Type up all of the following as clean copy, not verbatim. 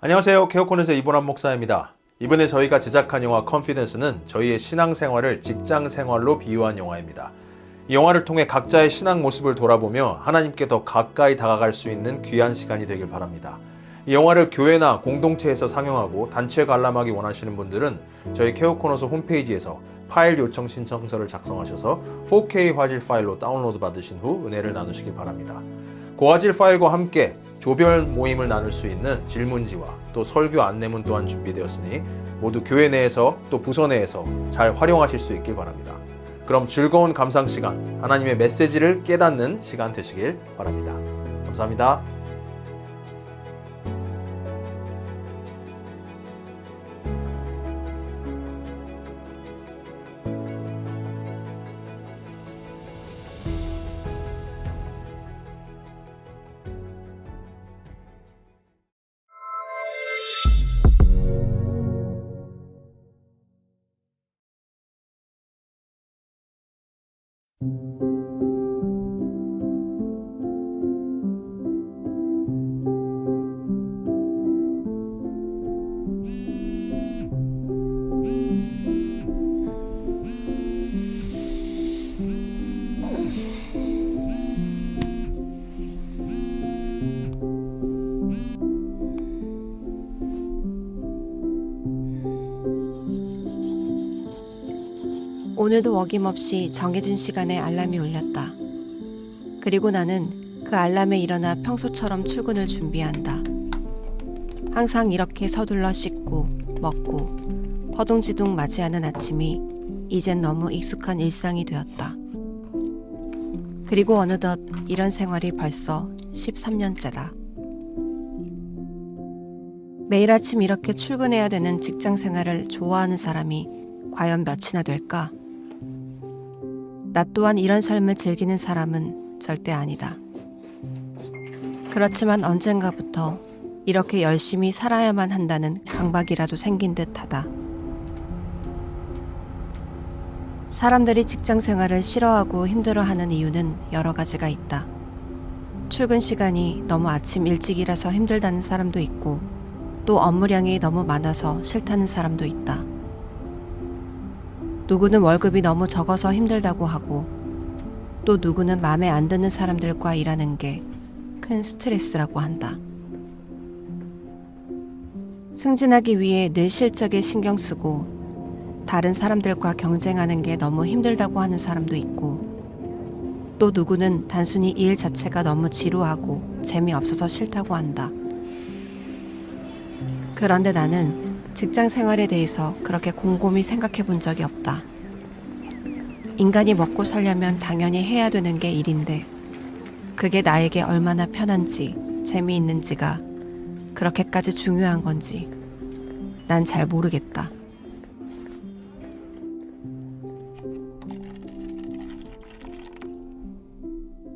안녕하세요. 케어콘에서 이보람 목사입니다. 이번에 저희가 제작한 영화 컨피던스는 저희의 신앙생활을 직장생활로 비유한 영화입니다. 이 영화를 통해 각자의 신앙 모습을 돌아보며 하나님께 더 가까이 다가갈 수 있는 귀한 시간이 되길 바랍니다. 이 영화를 교회나 공동체에서 상영하고 단체 관람하기 원하시는 분들은 저희 케어코너스 홈페이지에서 파일 요청 신청서를 작성하셔서 4K 화질 파일로 다운로드 받으신 후 은혜를 나누시길 바랍니다. 고화질 파일과 함께 조별 모임을 나눌 수 있는 질문지와 또 설교 안내문 또한 준비되었으니 모두 교회 내에서 또 부서 내에서 잘 활용하실 수 있길 바랍니다. 그럼 즐거운 감상 시간, 하나님의 메시지를 깨닫는 시간 되시길 바랍니다. 감사합니다. 오늘도 어김없이 정해진 시간에 알람이 울렸다. 그리고 나는 그 알람에 일어나 평소처럼 출근을 준비한다. 항상 이렇게 서둘러 씻고 먹고 허둥지둥 맞이하는 아침이 이젠 너무 익숙한 일상이 되었다. 그리고 어느덧 이런 생활이 벌써 13년째다. 매일 아침 이렇게 출근해야 되는 직장 생활을 좋아하는 사람이 과연 몇이나 될까? 나 또한 이런 삶을 즐기는 사람은 절대 아니다. 그렇지만 언젠가부터 이렇게 열심히 살아야만 한다는 강박이라도 생긴 듯하다. 사람들이 직장 생활을 싫어하고 힘들어하는 이유는 여러 가지가 있다. 출근 시간이 너무 아침 일찍이라서 힘들다는 사람도 있고, 또 업무량이 너무 많아서 싫다는 사람도 있다. 누구는 월급이 너무 적어서 힘들다고 하고, 또 누구는 마음에 안 드는 사람들과 일하는 게 큰 스트레스라고 한다. 승진하기 위해 늘 실적에 신경 쓰고 다른 사람들과 경쟁하는 게 너무 힘들다고 하는 사람도 있고, 또 누구는 단순히 일 자체가 너무 지루하고 재미없어서 싫다고 한다. 그런데 나는 직장 생활에 대해서 그렇게 곰곰이 생각해 본 적이 없다. 인간이 먹고 살려면 당연히 해야 되는 게 일인데, 그게 나에게 얼마나 편한지, 재미있는지가 그렇게까지 중요한 건지 난 잘 모르겠다.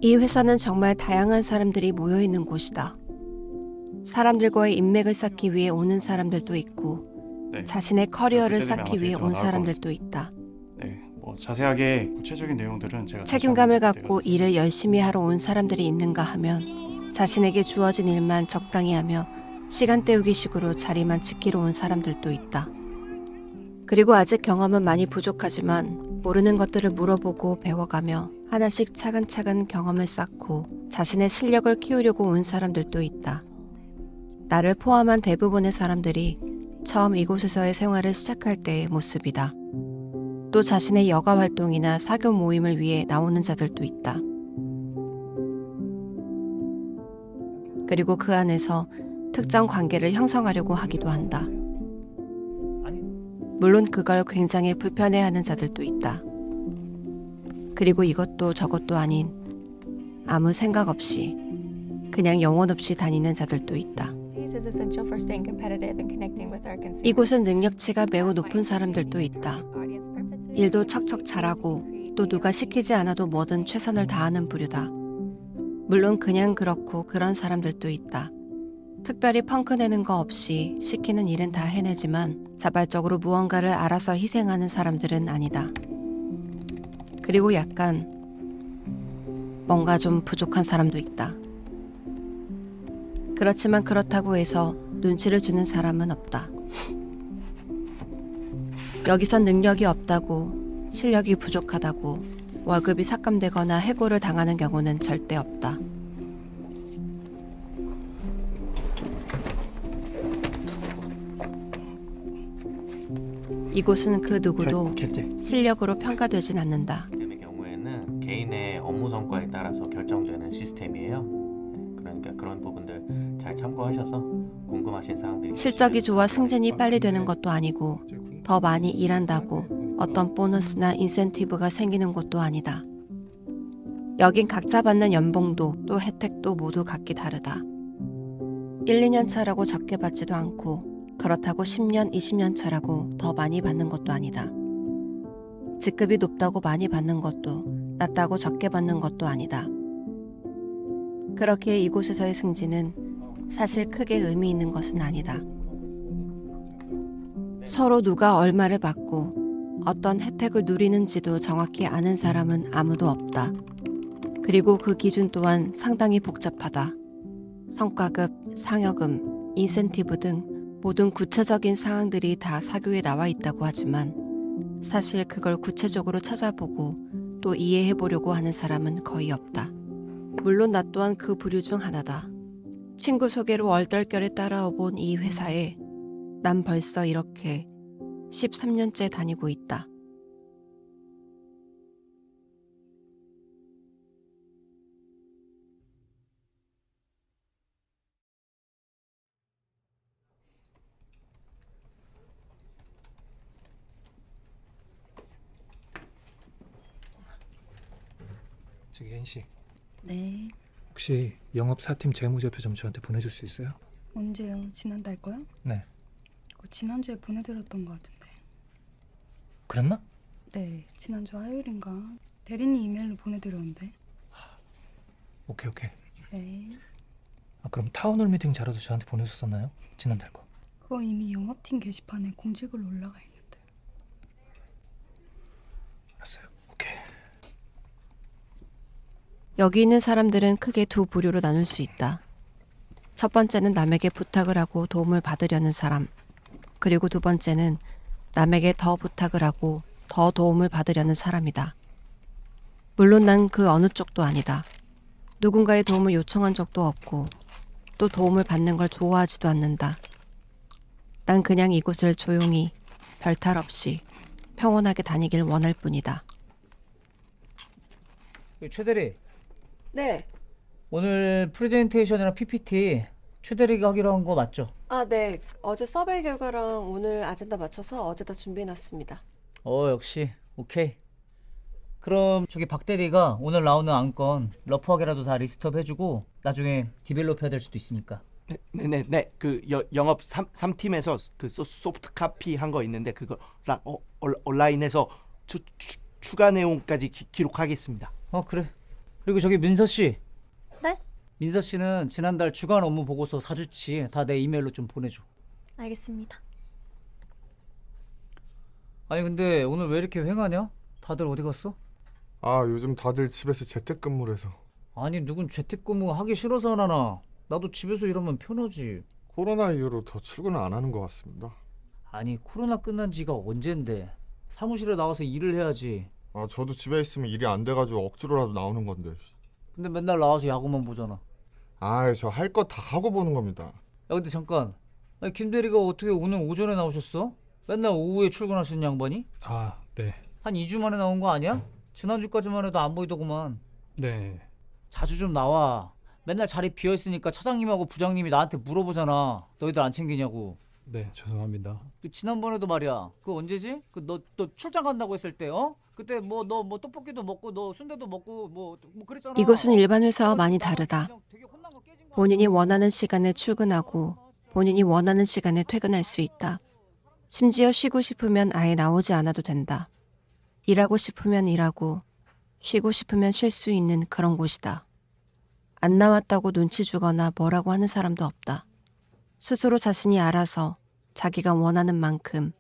이 회사는 정말 다양한 사람들이 모여 있는 곳이다. 사람들과의 인맥을 쌓기 위해 오는 사람들도 있고, 자신의 커리어를 쌓기 위해 온 사람들도 있다. 자세하게 구체적인 내용들은 제가 책임감을 갖고 일을 열심히 하러 온 사람들이 있는가 하면 자신에게 주어진 일만 적당히 하며 시간 때우기식으로 자리만 지키러 온 사람들도 있다. 그리고 아직 경험은 많이 부족하지만 모르는 것들을 물어보고 배워가며 하나씩 차근차근 경험을 쌓고 자신의 실력을 키우려고 온 사람들도 있다. 나를 포함한 대부분의 사람들이 처음 이곳에서의 생활을 시작할 때의 모습이다. 또 자신의 여가 활동이나 사교 모임을 위해 나오는 자들도 있다. 그리고 그 안에서 특정 관계를 형성하려고 하기도 한다. 물론 그걸 굉장히 불편해하는 자들도 있다. 그리고 이것도 저것도 아닌 아무 생각 없이 그냥 영혼 없이 다니는 자들도 있다. 이곳은 능력치가 매우 높은 사람들도 있다. 일도 척척 잘하고 또 누가 시키지 않아도 뭐든 최선을 다하는 부류다. 물론 그냥 그렇고 그런 사람들도 있다. 특별히 펑크내는 거 없이 시키는 일은 다 해내지만 자발적으로 무언가를 알아서 희생하는 사람들은 아니다. 그리고 약간 뭔가 좀 부족한 사람도 있다. 그렇지만 그렇다고 해서 눈치를 주는 사람은 없다. 여기선 능력이 없다고, 실력이 부족하다고, 월급이 삭감되거나 해고를 당하는 경우는 절대 없다. 이곳은 그 누구도 실력으로 평가되진 않는다. 시스템의 경우에는 개인의 업무 성과에 따라서 결정되는 시스템이에요. 그러니까 그런 부분들 잘 참고하셔서 궁금하신 사항들이 실적이 좋아 승진이 빨리 되는 것도 아니고 더 많이 일한다고 어떤 보너스나 인센티브가 생기는 것도 아니다. 여긴 각자 받는 연봉도 또 혜택도 모두 각기 다르다. 1, 2년 차라고 적게 받지도 않고 그렇다고 10년, 20년 차라고 더 많이 받는 것도 아니다. 직급이 높다고 많이 받는 것도 낮다고 적게 받는 것도 아니다. 그렇기에 이곳에서의 승진은 사실 크게 의미 있는 것은 아니다. 서로 누가 얼마를 받고 어떤 혜택을 누리는지도 정확히 아는 사람은 아무도 없다. 그리고 그 기준 또한 상당히 복잡하다. 성과급, 상여금, 인센티브 등 모든 구체적인 사항들이 다 사교에 나와 있다고 하지만 사실 그걸 구체적으로 찾아보고 또 이해해보려고 하는 사람은 거의 없다. 물론 나 또한 그 부류 중 하나다. 친구 소개로 얼떨결에 따라와본 이 회사에 난 벌써 이렇게 13년째 다니고 있다. 저기 혜인씨, 네. 혹시 영업 4팀 재무제표 좀 저한테 보내줄 수 있어요? 언제요? 지난달 거요? 네. 지난주에 보내드렸던 것 같은데. 그랬나? 네, 지난주 화요일인가? 대리님 이메일로 보내드렸는데. 오케이. 네. 아, 그럼 타운홀 미팅 자료도 저한테 보내줬었나요? 지난달 거. 그거 이미 영업팀 게시판에 공지글로 올라가 있는데. 알았어요. 오케이. 여기 있는 사람들은 크게 두 부류로 나눌 수 있다. 첫 번째는 남에게 부탁을 하고 도움을 받으려는 사람. 그리고 두 번째는 남에게 더 부탁을 하고 더 도움을 받으려는 사람이다. 물론 난 그 어느 쪽도 아니다. 누군가의 도움을 요청한 적도 없고 또 도움을 받는 걸 좋아하지도 않는다. 난 그냥 이곳을 조용히 별탈 없이 평온하게 다니길 원할 뿐이다. 최 대리, 네. 오늘 프레젠테이션이랑 PPT 최 대리가 하기로 한 거 맞죠? 아, 네. 어제 서베이 결과랑 오늘 아젠다 맞춰서 어제 다 준비해놨습니다. 역시 오케이. 그럼 저기 박 대리가 오늘 나오는 안건 러프하게라도 다 리스트업 해주고 나중에 디벨롭 해야 될 수도 있으니까. 네. 그 영업 3팀에서 그 소프트 카피 한 거 있는데 그거랑 온라인에서 추가 내용까지 기록하겠습니다. 그래. 그리고 저기 민서 씨. 네? 민서 씨는 지난달 주간 업무 보고서 4주치 다 내 이메일로 좀 보내줘. 알겠습니다. 아니 근데 오늘 왜 이렇게 휑하냐? 다들 어디 갔어? 아, 요즘 다들 집에서 재택근무를 해서. 아니 누군 재택근무 하기 싫어서 안 하나? 나도 집에서 일하면 편하지. 코로나 이후로 더 출근을 안 하는 것 같습니다. 아니 코로나 끝난 지가 언젠데. 사무실에 나와서 일을 해야지. 아, 저도 집에 있으면 일이 안 돼가지고 억지로라도 나오는 건데. 근데 맨날 나와서 야구만 보잖아. 아, 저 할 거 다 하고 보는 겁니다. 야 근데 잠깐. 아니 김 대리가 어떻게 오늘 오전에 나오셨어? 맨날 오후에 출근하시는 양반이? 아, 네. 한 2주 만에 나온 거 아니야? 지난주까지만 해도 안 보이더구만. 네. 자주 좀 나와. 맨날 자리 비어있으니까 차장님하고 부장님이 나한테 물어보잖아. 너희들 안 챙기냐고. 네, 죄송합니다. 그 지난번에도 말이야. 그 언제지? 그 너 출장 간다고 했을 때 그때 뭐 너 뭐 떡볶이도 먹고 너 순대도 먹고 뭐 그랬잖아. 이곳은 일반 회사와 많이 다르다. 본인이 원하는 시간에 출근하고 본인이 원하는 시간에 퇴근할 수 있다. 심지어 쉬고 싶으면 아예 나오지 않아도 된다. 일하고 싶으면 일하고 쉬고 싶으면 쉴 수 있는 그런 곳이다. 안 나왔다고 눈치 주거나 뭐라고 하는 사람도 없다. 스스로 자신이 알아서 자기가 원하는 만큼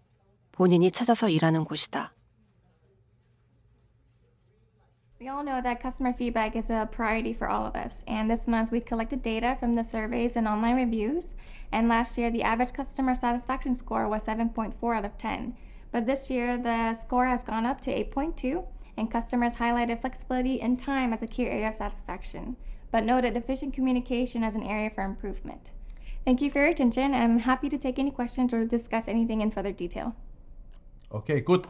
본인이 찾아서 일하는 곳이다. We all know that customer feedback is a priority for all of us, and this month we collected data from the surveys and online reviews, and last year the average customer satisfaction score was 7.4 out of 10. But this year the score has gone up to 8.2, and customers highlighted flexibility and time as a key area of satisfaction, but noted efficient communication as an area for improvement. Thank you for your attention, and I'm happy to take any questions or discuss anything in further detail. 오케이, 굿.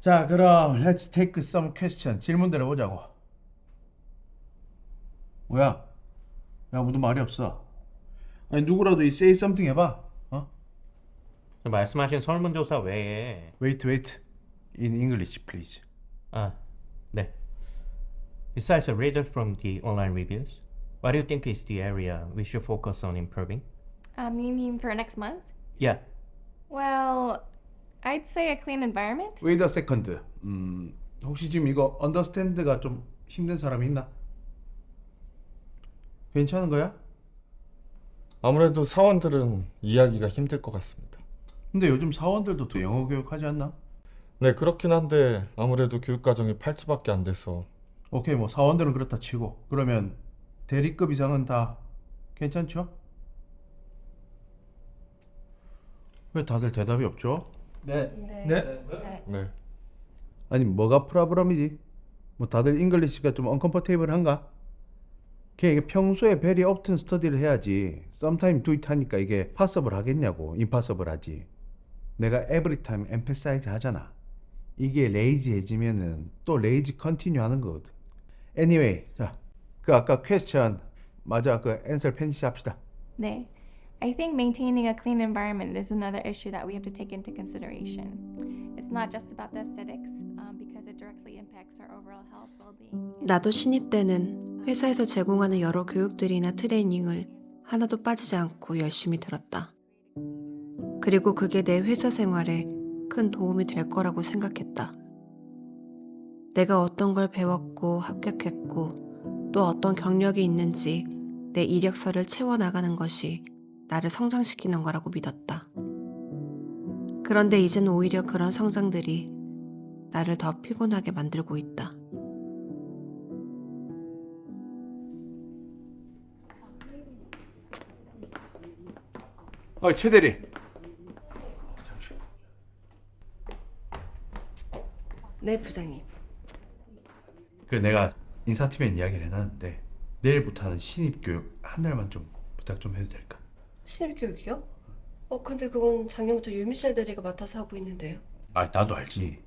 자, 그럼 let's take some question. 질문들 해보자고. 뭐야? 야, 아무도 말이 없어. 아니, 누구라도 이 say something 해봐. 어? 말씀하신 설문조사 외에 Wait. In English, please. 네. Besides the results from the online reviews, what do you think is the area we should focus on improving? You mean for next month? Yeah. Well, I'd say a clean environment. Wait a second. 혹시 지금 이거 understand가 좀 힘든 사람이 있나? 괜찮은 거야? 아무래도 사원들은 이해하기가 힘들 것 같습니다. 근데 요즘 사원들도 또 영어 교육하지 않나? 네, 그렇긴 한데 아무래도 교육 과정이 8주밖에 안 돼서. 오케이, 뭐 사원들은 그렇다 치고 그러면 대리급 이상은 다 괜찮죠? 왜 다들 대답이 없죠? 네. 네. 아니 뭐가 프라브럼이지? 뭐 다들 잉글리시가 좀 언컴포테이블한가? 그냥 이게 평소에 very often 스터디를 해야지 sometime do it 하니까 이게 possible 하겠냐고. impossible 하지. 내가 every time emphasize 하잖아. 이게 lazy해지면은 또 lazy continue 하는 거거든. Anyway, 자, 그 아까 question 맞아, 그 answer finish 합시다. 네. I think maintaining a clean environment is another issue that we have to take into consideration. It's not just about the aesthetics, because it directly impacts our overall health, well-being. 나도 신입 때는 회사에서 제공하는 여러 교육들이나 트레이닝을 하나도 빠지지 않고 열심히 들었다. 그리고 그게 내 회사 생활에 큰 도움이 될 거라고 생각했다. 내가 어떤 걸 배웠고 합격했고 또 어떤 경력이 있는지 내 이력서를 채워나가는 것이 나를 성장시키는 거라고 믿었다. 그런데 이젠 오히려 그런 성장들이 나를 더 피곤하게 만들고 있다. 최 대리. 네, 부장님. 그 내가 인사팀에 이야기를 해놨는데 내일부터는 신입 교육 한 달만 좀 부탁 좀 해도 될까? 신입교육이요? 근데 그건 작년부터 유미셸 대리가 맡아서 하고 있는데요. 나도 알지.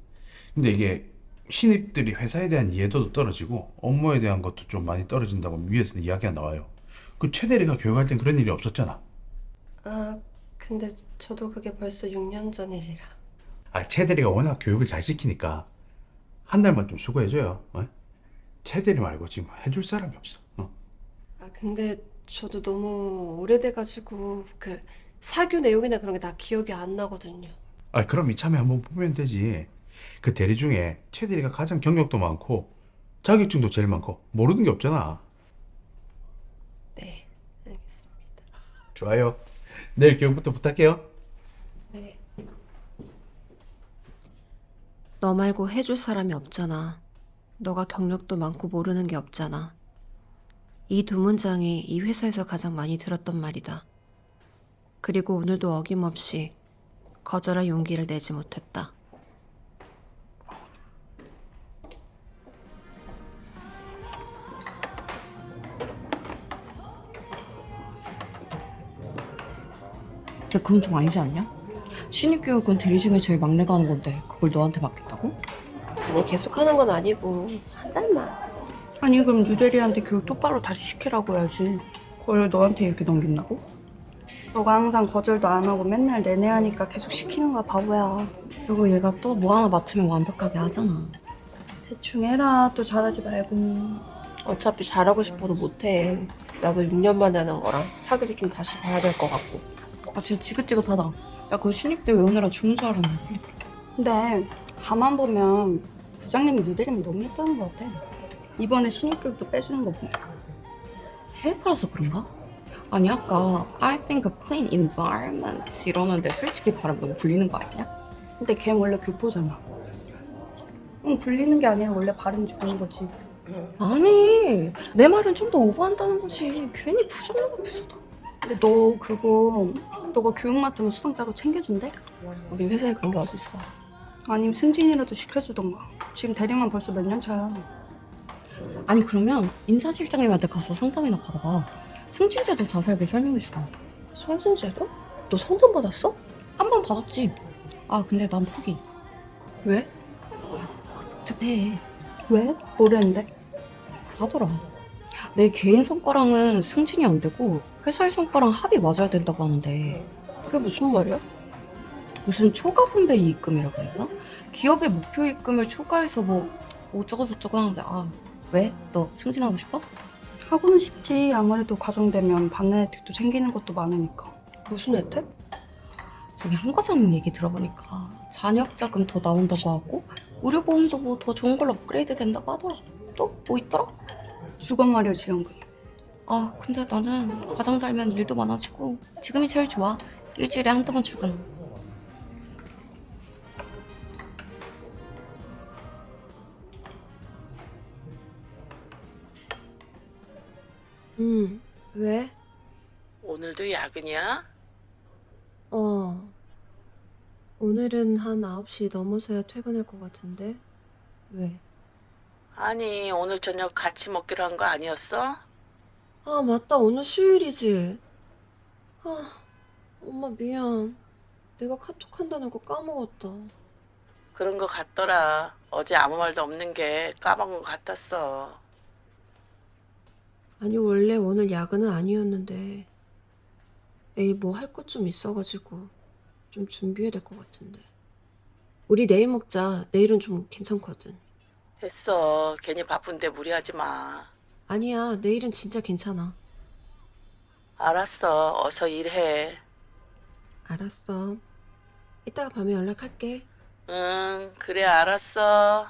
근데 이게 신입들이 회사에 대한 이해도도 떨어지고 업무에 대한 것도 좀 많이 떨어진다고 위에서는 이야기가 나와요. 그 최 대리가 교육할 땐 그런 일이 없었잖아. 근데 저도 그게 벌써 6년 전 일이라. 최 대리가 워낙 교육을 잘 시키니까 한 달만 좀 수고해줘요. 최 대리 말고 지금 해줄 사람이 없어. 근데 저도 너무 오래돼가지고 그 사교 내용이나 그런 게 다 기억이 안 나거든요. 그럼 이참에 한번 보면 되지. 그 대리 중에 최 대리가 가장 경력도 많고 자격증도 제일 많고 모르는 게 없잖아. 네, 알겠습니다. 좋아요. 내일 교육부터 부탁해요. 네. 너 말고 해줄 사람이 없잖아. 너가 경력도 많고 모르는 게 없잖아. 이 두 문장이 이 회사에서 가장 많이 들었던 말이다. 그리고 오늘도 어김없이 거절할 용기를 내지 못했다. 근데 그건 좀 아니지 않냐? 신입교육은 대리 중에 제일 막내가 하는 건데 그걸 너한테 맡겠다고? 아니 계속 하는 건 아니고 한 달만. 아니 그럼 유대리한테 교육 똑바로 다시 시키라고 해야지. 그걸 너한테 이렇게 넘긴다고? 너가 항상 거절도 안 하고 맨날 내내 하니까 계속 시키는 거야, 바보야. 그리고 얘가 또 뭐 하나 맡으면 완벽하게 하잖아. 대충 해라, 또 잘하지 말고. 어차피 잘하고 싶어도 못해. 나도 6년 만에 하는 거라 사기도 좀 다시 봐야 될 것 같고. 아 진짜 지긋지긋하다. 나 그거 신입 때 외우느라 죽는 줄 알았는데. 근데 가만 보면 부장님이 유대리면 너무 예쁘는 것 같아. 이번에 신입교육도 빼주는 거 보면. 해외라서 그런가? 아니 아까 I think a clean environment 이러는데 솔직히 말하면 너무 불리는 거 아니냐? 근데 걔 원래 교포잖아. 굴리는 게 아니라 원래 발음이 좋은 거지. 아니, 내 말은 좀 더 오버한다는 거지. 괜히 부정한 거 비슷하다. 근데 너 그거 너가 교육 맡으면 수당 따로 챙겨준대? 우리 회사에 그런 게 어딨어. 아니면 승진이라도 시켜주던가. 지금 대리만 벌써 몇 년 차야. 아니 그러면 인사실장님한테 가서 상담이나 받아봐. 승진제도 자세하게 설명해주라. 승진제도? 너 상담 받았어? 한 번 받았지. 아 근데 난 포기. 왜? 복잡해. 왜? 뭐랬는데? 그러더라. 내 개인 성과랑은 승진이 안 되고 회사의 성과랑 합이 맞아야 된다고 하는데 그게 무슨 말이야? 무슨 초과 분배 이익금이라고 그랬나? 기업의 목표 이익금을 초과해서 뭐 어쩌고 저쩌고 하는데 아 왜? 너 승진하고 싶어? 하고는 싶지. 아무래도 과정되면 받는 혜택도 생기는 것도 많으니까. 무슨 혜택? 저기 한 과장님 얘기 들어보니까 잔여자금 더 나온다고 하고 의료보험도 뭐 더 좋은 걸로 업그레이드 된다고 하더라. 또 뭐 있더라? 주거마련 지원금. 아 근데 나는 과장 달면 일도 많아지고 지금이 제일 좋아. 일주일에 한두 번 출근. 왜? 오늘도 야근이야? 오늘은 한 9시 넘어서야 퇴근할 것 같은데. 왜? 아니, 오늘 저녁 같이 먹기로 한 거 아니었어? 아, 맞다. 오늘 수요일이지. 아, 엄마 미안. 내가 카톡 한다는 거 까먹었다. 그런 거 같더라. 어제 아무 말도 없는 게 까먹은 거 같았어. 아니, 원래 오늘 야근은 아니었는데 내일 뭐 할 것 좀 있어가지고 좀 준비해야 될 것 같은데. 우리 내일 먹자. 내일은 좀 괜찮거든. 됐어. 괜히 바쁜데 무리하지 마. 아니야, 내일은 진짜 괜찮아. 알았어. 어서 일해. 알았어. 이따가 밤에 연락할게. 응, 그래, 알았어.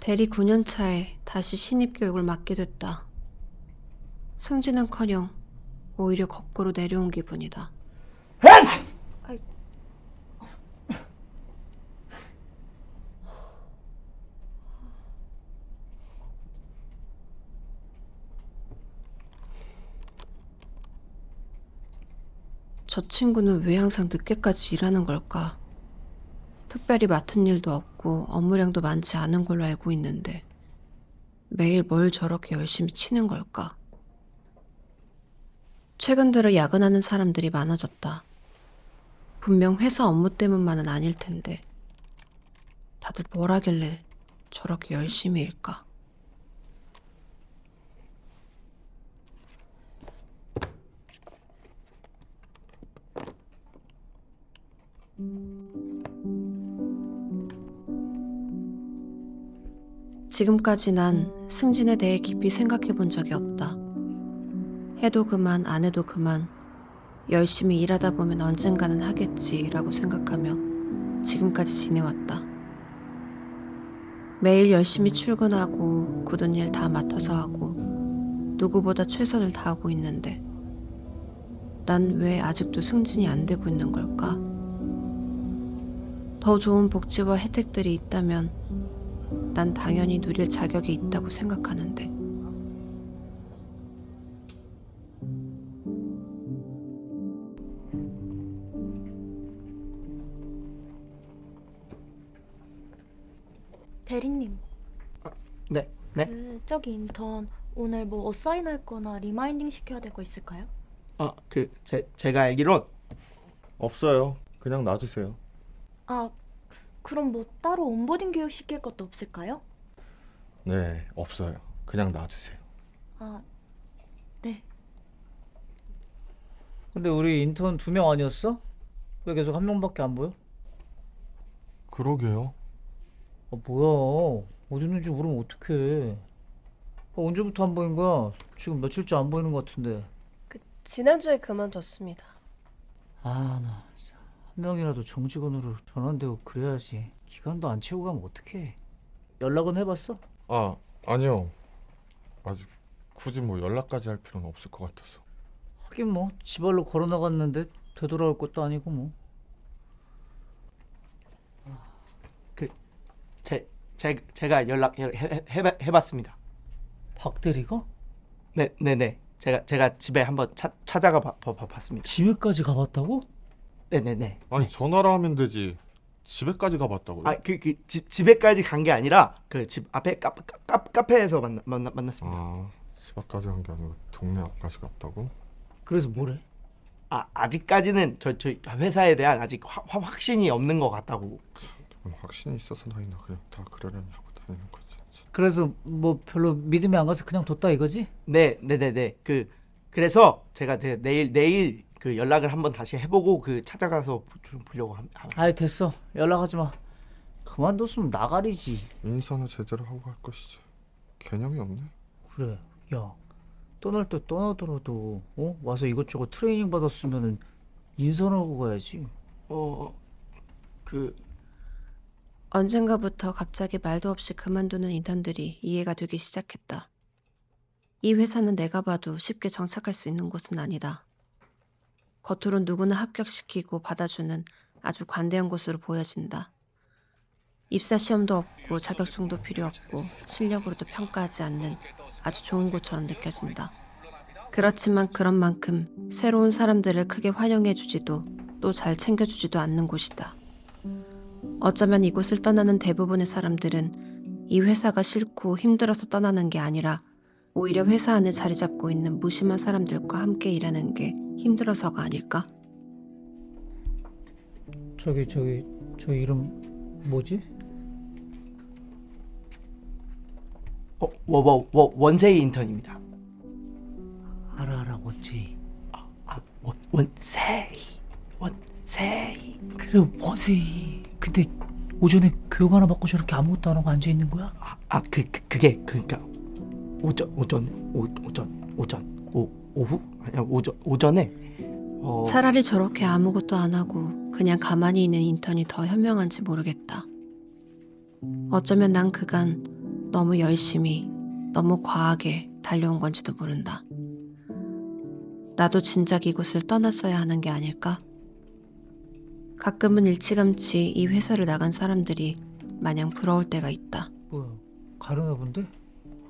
대리 9년 차에 다시 신입교육을 맡게 됐다. 승진은커녕 오히려 거꾸로 내려온 기분이다. 저 친구는 왜 항상 늦게까지 일하는 걸까? 특별히 맡은 일도 없고 업무량도 많지 않은 걸로 알고 있는데 매일 뭘 저렇게 열심히 치는 걸까? 최근 들어 야근하는 사람들이 많아졌다. 분명 회사 업무 때문만은 아닐 텐데 다들 뭘 하길래 저렇게 열심히 일까? 지금까지 난 승진에 대해 깊이 생각해 본 적이 없다. 해도 그만 안 해도 그만 열심히 일하다 보면 언젠가는 하겠지라고 생각하며 지금까지 지내왔다. 매일 열심히 출근하고 굳은 일 다 맡아서 하고 누구보다 최선을 다하고 있는데 난 왜 아직도 승진이 안 되고 있는 걸까? 더 좋은 복지와 혜택들이 있다면 난 당연히 누릴 자격이 있다고 생각하는데 대리님. 네, 네. 저기 인턴 오늘 뭐 어사인할 거나 리마인딩 시켜야 될 거 있을까요? 제가 알기론 없어요. 그냥 놔두세요. 아, 그럼 뭐 따로 온보딩 교육 시킬 것도 없을까요? 네, 없어요. 그냥 놔두세요. 아, 네. 근데 우리 인턴 2명 아니었어? 왜 계속 한 명밖에 안 보여? 그러게요. 뭐야. 어디 있는지 모르면 어떡해. 언제부터 안 보인 거야? 지금 며칠째 안 보이는 것 같은데. 지난주에 그만뒀습니다. 아, 나 진짜 한 명이라도 정직원으로 전환되고 그래야지. 기간도 안 채우고 가면 어떡해. 연락은 해봤어? 아, 아니요. 아직 굳이 뭐 연락까지 할 필요는 없을 것 같아서. 하긴 뭐 지발로 걸어 나갔는데 되돌아올 것도 아니고 뭐. 제가 해봤습니다. 박 대리가? 네네네. 제가 집에 한번 찾아가 봤습니다. 집에까지 가봤다고? 네네네. 아니 전화로 하면 되지. 집에까지 가봤다고요? 집에까지 간 게 아니라 그 집 앞에 카페에서 만났습니다. 아, 집 앞까지 간 게 아니고 동네 앞까지 갔다고? 그래서 뭐래? 아직까지는 저희 회사에 대한 아직 확신이 없는 것 같다고. 확신이 있어서 다니나 그냥 다 그러려니 하고 다니는 거지. 그래서 뭐 별로 믿음이 안 가서 그냥 뒀다 이거지? 네네네네. 그래서 제가 내일 그 연락을 한번 다시 해보고 찾아가서 좀 보려고 합니다. 아이 됐어. 연락하지 마. 그만뒀으면 나가리지. 인사는 제대로 하고 할 것이지. 개념이 없네. 그래. 야, 떠날 때 떠나더라도 와서 이것저것 트레이닝 받았으면은 인선하고 가야지. 언젠가부터 갑자기 말도 없이 그만두는 인턴들이 이해가 되기 시작했다. 이 회사는 내가 봐도 쉽게 정착할 수 있는 곳은 아니다. 겉으론 누구나 합격시키고 받아주는 아주 관대한 곳으로 보여진다. 입사 시험도 없고 자격증도 필요 없고 실력으로도 평가하지 않는 아주 좋은 곳처럼 느껴진다. 그렇지만 그런 만큼 새로운 사람들을 크게 환영해주지도 또 잘 챙겨주지도 않는 곳이다. 어쩌면 이곳을 떠나는 대부분의 사람들은 이 회사가 싫고 힘들어서 떠나는 게 아니라 오히려 회사 안에 자리 잡고 있는 무심한 사람들과 함께 일하는 게 힘들어서가 아닐까? 저 이름 뭐지? 원세희 인턴입니다. 알아 원세희. 원세희. 그래 원세희. 근데 오전에 교육 하나 받고 저렇게 아무것도 안 하고 앉아 있는 거야? 그게 그러니까 오후? 아니야 오전에 차라리 저렇게 아무것도 안 하고 그냥 가만히 있는 인턴이 더 현명한지 모르겠다. 어쩌면 난 그간 너무 열심히, 너무 과하게 달려온 건지도 모른다. 나도 진작 이곳을 떠났어야 하는 게 아닐까? 가끔은 일찌감치 이 회사를 나간 사람들이 마냥 부러울 때가 있다. 뭐야, 가려나 본데?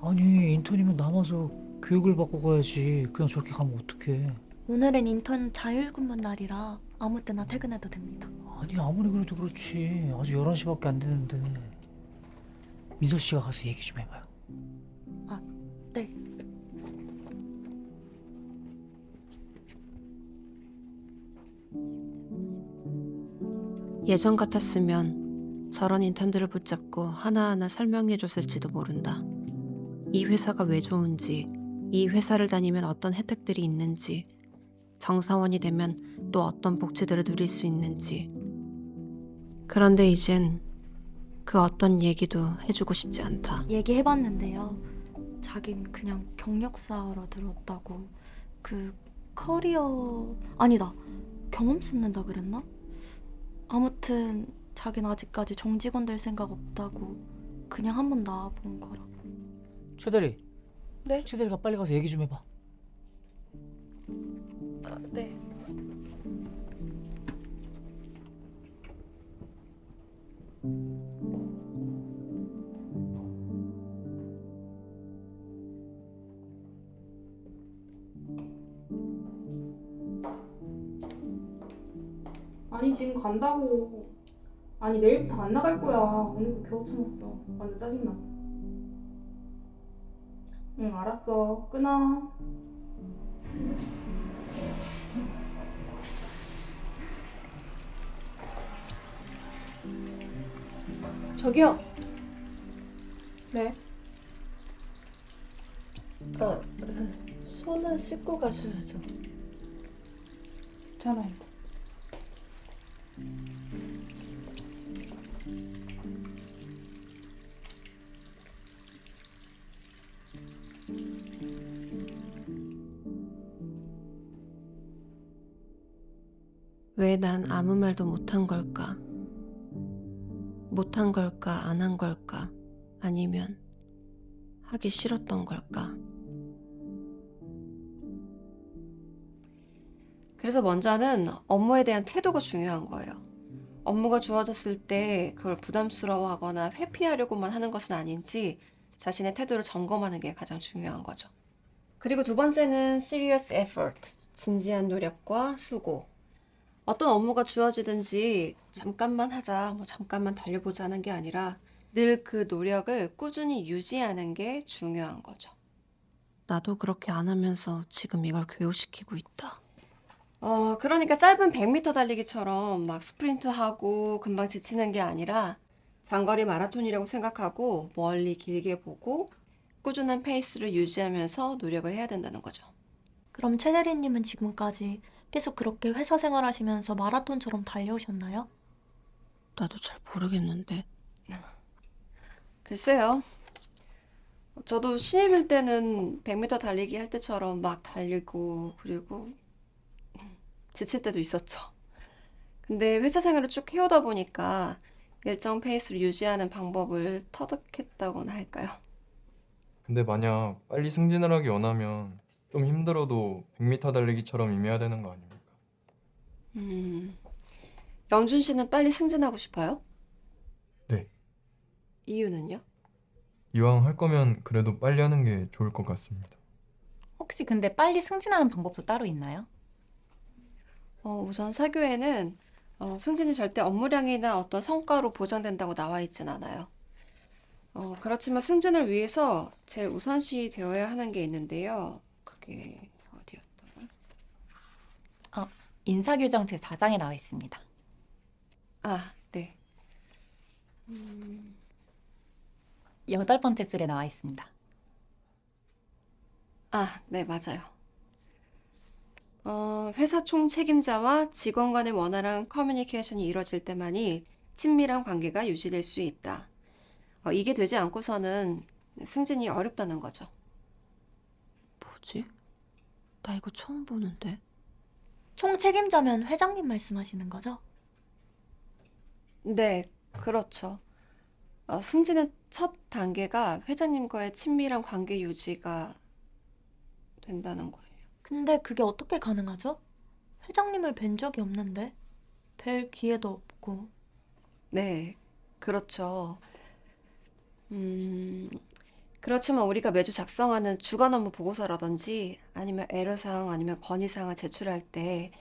아니 인턴이면 남아서 교육을 받고 가야지. 그냥 저렇게 가면 어떡해. 오늘은 인턴 자율근무 날이라 아무 때나 퇴근해도 됩니다. 아니 아무리 그래도 그렇지. 아직 11시밖에 안 되는데. 민서 씨가 가서 얘기 좀 해봐요. 네. 예전 같았으면 저런 인턴들을 붙잡고 하나하나 설명해줬을지도 모른다. 이 회사가 왜 좋은지, 이 회사를 다니면 어떤 혜택들이 있는지, 정사원이 되면 또 어떤 복지들을 누릴 수 있는지. 그런데 이젠 그 어떤 얘기도 해주고 싶지 않다. 얘기해봤는데요. 자긴 그냥 경력사로 들었다고. 커리어... 아니다. 경험 쌓는다 그랬나? 아무튼 자긴 아직까지 정직원 될 생각 없다고 그냥 한번 나와본 거라고. 최대리. 네? 최대리가 빨리 가서 얘기 좀 해봐. 네. 아니 지금 간다고. 아니 내일부터 안 나갈 거야. 오늘도 겨우 참았어. 완전 짜증나. 응 알았어. 끊어. 저기요. 네. 손을 씻고 가셔야죠. 괜찮아요. 왜 난 아무 말도 못한 걸까? 못한 걸까, 안 한 걸까? 아니면 하기 싫었던 걸까? 그래서 먼저는 업무에 대한 태도가 중요한 거예요. 업무가 주어졌을 때 그걸 부담스러워하거나 회피하려고만 하는 것은 아닌지 자신의 태도를 점검하는 게 가장 중요한 거죠. 그리고 두 번째는 serious effort, 진지한 노력과 수고. 어떤 업무가 주어지든지 잠깐만 하자, 잠깐만 달려보자 하는 게 아니라 늘 그 노력을 꾸준히 유지하는 게 중요한 거죠. 나도 그렇게 안 하면서 지금 이걸 교육시키고 있다. 그러니까 짧은 100m 달리기처럼 막 스프린트하고 금방 지치는 게 아니라 장거리 마라톤이라고 생각하고 멀리 길게 보고 꾸준한 페이스를 유지하면서 노력을 해야 된다는 거죠. 그럼 최 대리님은 지금까지 계속 그렇게 회사 생활하시면서 마라톤처럼 달려오셨나요? 나도 잘 모르겠는데. 글쎄요. 저도 신입일 때는 100m 달리기 할 때처럼 막 달리고 그리고 지칠 때도 있었죠. 근데 회사 생활을 쭉 해오다 보니까 일정 페이스를 유지하는 방법을 터득했다고나 할까요? 근데 만약 빨리 승진을 하기 원하면 좀 힘들어도 100m 달리기처럼 임해야 되는 거 아닙니까? 영준 씨는 빨리 승진하고 싶어요? 네. 이유는요? 이왕 할 거면 그래도 빨리 하는 게 좋을 것 같습니다. 혹시 근데 빨리 승진하는 방법도 따로 있나요? 우선 사교에는 승진이 절대 업무량이나 어떤 성과로 보장된다고 나와 있진 않아요. 그렇지만 승진을 위해서 제일 우선시 되어야 하는 게 있는데요. 그게 어디였더라? 인사규정 제4장에 나와 있습니다. 아, 네. 8번째 줄에 나와 있습니다. 아, 네, 맞아요. 회사 총 책임자와 직원 간의 원활한 커뮤니케이션이 이루어질 때만이 친밀한 관계가 유지될 수 있다. 이게 되지 않고서는 승진이 어렵다는 거죠. 뭐지? 나 이거 처음 보는데. 총 책임자면 회장님 말씀하시는 거죠? 네, 그렇죠. 승진의 첫 단계가 회장님과의 친밀한 관계 유지가 된다는 거예요. 근데 그게 어떻게 가능하죠? 회장님을 뵌 적이 없는데 뵐 기회도 없고. 네, 그렇죠. 그렇지만 우리가 매주 작성하는 주간 업무 보고서라든지 아니면 애로사항 아니면 건의사항을 제출할 때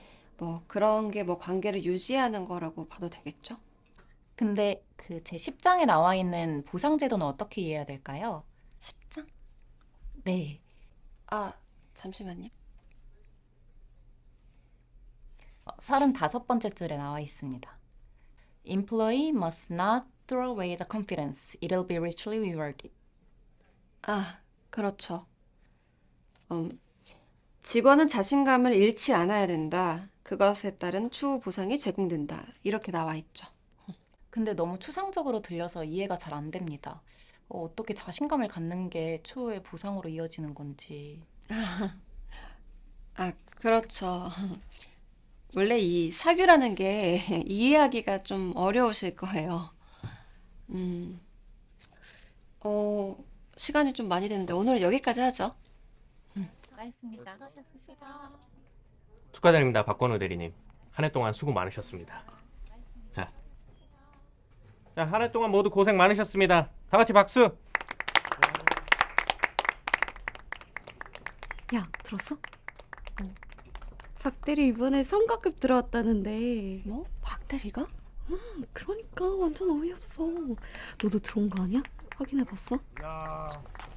그런 게 관계를 유지하는 거라고 봐도 되겠죠? 근데 그 제 10장에 나와 있는 보상제도는 어떻게 이해해야 될까요? 10장? 네. 아, 잠시만요. 35번째 줄에 나와 있습니다. Employee must not throw away the confidence. It'll be richly rewarded. 아, 그렇죠. 직원은 자신감을 잃지 않아야 된다. 그것에 따른 추후 보상이 제공된다. 이렇게 나와 있죠. 근데 너무 추상적으로 들려서 이해가 잘 안 됩니다. 어떻게 자신감을 갖는 게 추후의 보상으로 이어지는 건지. 아, 그렇죠. 원래 이 사규라는 게 이해하기가 좀 어려우실 거예요. 시간이 좀 많이 되는데 오늘은 여기까지 하죠. 잘했습니다. 수고하셨습니다. 축하드립니다, 박건우 대리님. 한 해 동안 수고 많으셨습니다. 자, 한 해 동안 모두 고생 많으셨습니다. 다 같이 박수. 야, 들었어? 박대리 이번에 성과급 들어왔다는데. 뭐? 박대리가? 그러니까 완전 어이없어. 너도 들어온 거 아니야? 확인해봤어? 야,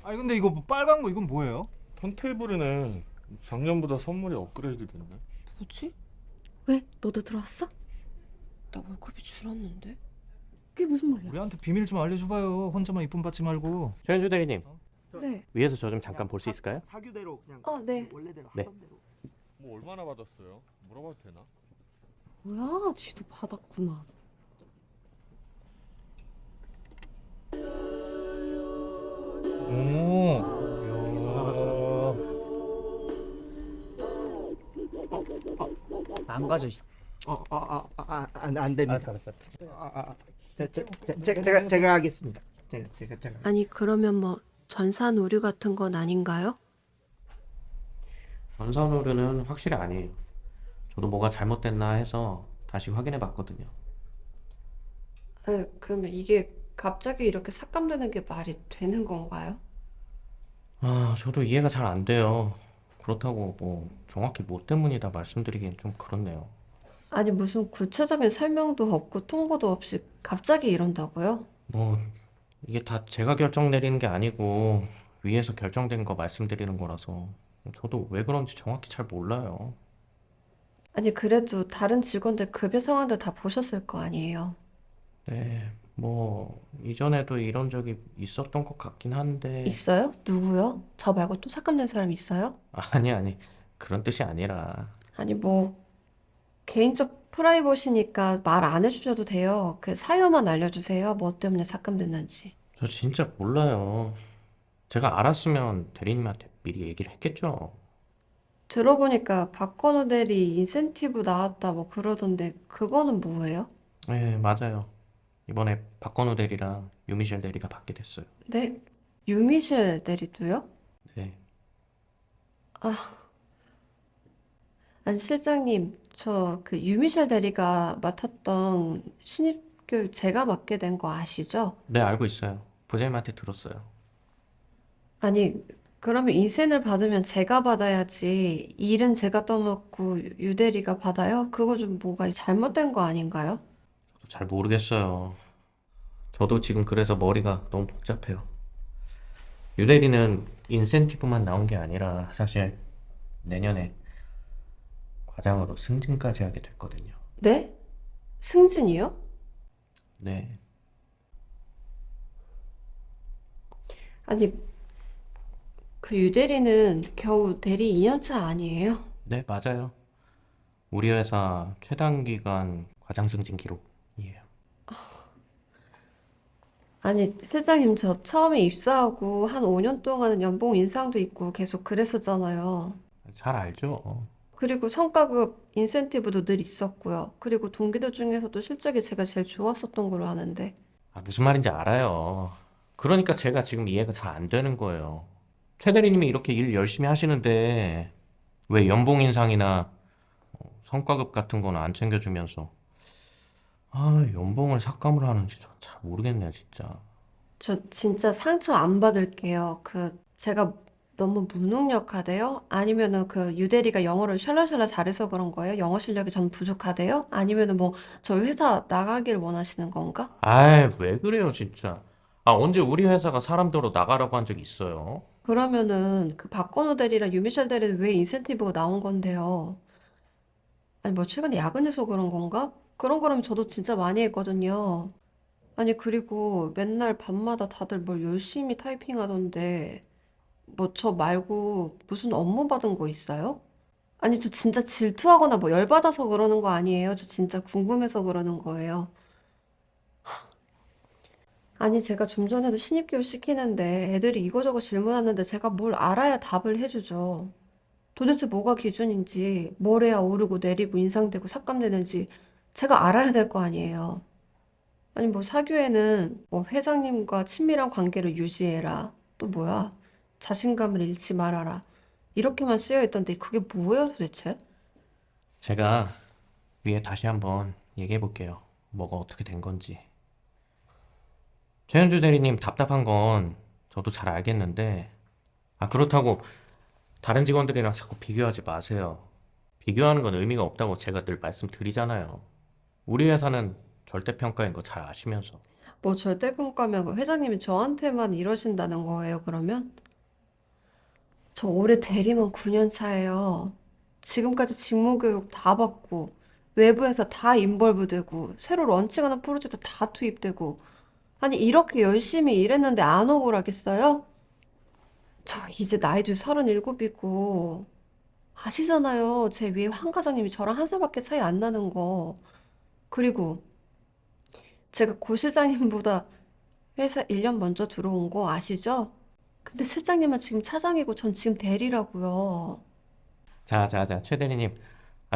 아니 근데 이거 빨간 거 이건 뭐예요? 턴테이블이네. 작년보다 선물이 업그레이드 됐네. 뭐지? 왜? 너도 들어왔어? 나 월급이 줄었는데? 그게 무슨 말이야? 우리한테 비밀 좀 알려줘봐요. 혼자만 이쁨 받지 말고. 최현주 대리님, 네. 위에서 저 좀 잠깐 볼 수 있을까요? 사규대로 그냥 네. 원래대로 네. 하던 대로. 뭐 얼마나 받았어요? 물어봐도 되나? 뭐야, 지도 받았구만. 오. 망가져. 안 됩니다. 알았어. 제가 하겠습니다. 제가. 아니 그러면 뭐 전산 오류 같은 건 아닌가요? 전산 오류는 확실히 아니에요. 저도 뭐가 잘못됐나 해서 다시 확인해 봤거든요. 그러면 이게 갑자기 이렇게 삭감되는 게 말이 되는 건가요? 저도 이해가 잘 안 돼요. 그렇다고 뭐 정확히 뭐 때문이다 말씀드리긴 좀 그렇네요. 아니 무슨 구체적인 설명도 없고 통보도 없이 갑자기 이런다고요? 뭐 이게 다 제가 결정 내리는 게 아니고 위에서 결정된 거 말씀드리는 거라서 저도 왜 그런지 정확히 잘 몰라요. 아니 그래도 다른 직원들 급여 상황들 다 보셨을 거 아니에요? 네, 뭐 이전에도 이런 적이 있었던 것 같긴 한데 있어요? 누구요? 저 말고 또 삭감된 사람 있어요? 아니 그런 뜻이 아니라 아니 뭐 개인적 프라이버시니까 말 안 해주셔도 돼요. 그 사유만 알려주세요. 뭐 때문에 삭감됐는지. 저 진짜 몰라요. 제가 알았으면 대리님한테 미리 얘기를 했겠죠. 들어보니까 박건우 대리 인센티브 나왔다 뭐 그러던데 그거는 뭐예요? 네, 맞아요. 이번에 박건우 대리랑 유미셸 대리가 받게 됐어요. 네? 유미셸 대리도요? 네. 아니 실장님 저 그 유미셸 대리가 맡았던 신입교육 제가 맡게 된 거 아시죠? 네, 알고 있어요. 부장님한테 들었어요. 아니 그러면 인센을 받으면 제가 받아야지 일은 제가 떠먹고 유 대리가 받아요? 그거 좀 뭔가 잘못된 거 아닌가요? 잘 모르겠어요. 저도 지금 그래서 머리가 너무 복잡해요. 유 대리는 인센티브만 나온 게 아니라 사실 내년에 과장으로 승진까지 하게 됐거든요. 네? 승진이요? 네. 아니 그 유 대리는 겨우 대리 2년차 아니에요? 네, 맞아요. 우리 회사 최단기간 과장 승진 기록이에요. 아니 실장님 저 처음에 입사하고 한 5년 동안은 연봉 인상도 있고 계속 그랬었잖아요. 잘 알죠. 그리고 성과급 인센티브도 늘 있었고요. 그리고 동기들 중에서도 실적이 제가 제일 좋았었던 걸로 아는데. 무슨 말인지 알아요. 그러니까 제가 지금 이해가 잘 안 되는 거예요. 최 대리님이 이렇게 일 열심히 하시는데 왜 연봉 인상이나 성과급 같은 거는 안 챙겨주면서 연봉을 삭감을 하는지 저 잘 모르겠네요, 진짜. 저 진짜 상처 안 받을게요. 그 제가 너무 무능력하대요? 아니면은 그 유대리가 영어를 샬라샬라 잘해서 그런 거예요? 영어 실력이 전 부족하대요? 아니면은 뭐 저희 회사 나가기를 원하시는 건가? 왜 그래요, 진짜. 언제 우리 회사가 사람들로 나가라고 한 적 있어요? 그러면은 그 박건우 대리랑 유미셸 대리는 왜 인센티브가 나온 건데요? 아니 뭐 최근에 야근해서 그런 건가? 그런 거라면 저도 진짜 많이 했거든요. 아니 그리고 맨날 밤마다 다들 뭘 열심히 타이핑하던데 뭐 저 말고 무슨 업무 받은 거 있어요? 아니 저 진짜 질투하거나 뭐 열받아서 그러는 거 아니에요. 저 진짜 궁금해서 그러는 거예요. 아니 제가 좀 전에도 신입교육 시키는데 애들이 이거저거 질문하는데 제가 뭘 알아야 답을 해주죠. 도대체 뭐가 기준인지 뭘 해야 오르고 내리고 인상되고 삭감되는지 제가 알아야 될 거 아니에요. 아니 뭐 사교에는 뭐 회장님과 친밀한 관계를 유지해라. 또 뭐야? 자신감을 잃지 말아라. 이렇게만 쓰여 있던데 그게 뭐예요 도대체? 제가 위에 다시 한번 얘기해 볼게요. 뭐가 어떻게 된 건지. 최현주 대리님 답답한 건 저도 잘 알겠는데 그렇다고 다른 직원들이랑 자꾸 비교하지 마세요. 비교하는 건 의미가 없다고 제가 늘 말씀드리잖아요. 우리 회사는 절대평가인 거 잘 아시면서. 뭐 절대평가면 그 회장님이 저한테만 이러신다는 거예요 그러면? 저 올해 대리만 9년 차예요. 지금까지 직무교육 다 받고 외부에서 다 인벌브 되고 새로 런칭하는 프로젝트 다 투입되고 아니 이렇게 열심히 일했는데 안 억울하겠어요? 저 이제 나이도 37이고 아시잖아요. 제 위에 황 과장님이 저랑 한 살밖에 차이 안 나는 거. 그리고 제가 고 실장님보다 회사 1년 먼저 들어온 거 아시죠? 근데 실장님은 지금 차장이고 전 지금 대리라고요. 자, 최 대리님.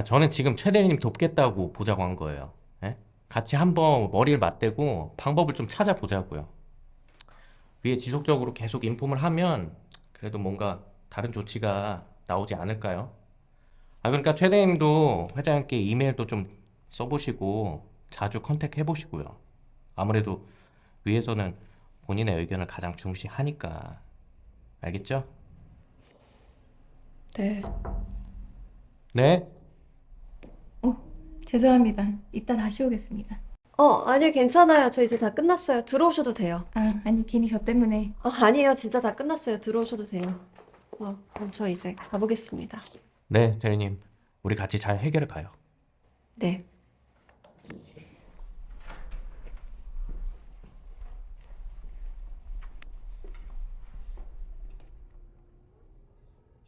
저는 지금 최 대리님 돕겠다고 보자고 한 거예요. 예? 같이 한번 머리를 맞대고 방법을 좀 찾아보자고요. 위에 지속적으로 계속 인폼을 하면 그래도 뭔가 다른 조치가 나오지 않을까요? 그러니까 최 대리님도 회장님께 이메일도 좀 써보시고 자주 컨택해보시고요. 아무래도 위에서는 본인의 의견을 가장 중시하니까. 알겠죠? 네. 네? 죄송합니다. 이따 다시 오겠습니다. 아니요, 괜찮아요. 저 이제 다 끝났어요. 들어오셔도 돼요. 아니 괜히 저 때문에. 아니에요. 진짜 다 끝났어요. 들어오셔도 돼요. 그럼 저 이제 가보겠습니다. 네, 대리님. 우리 같이 잘 해결해봐요. 네.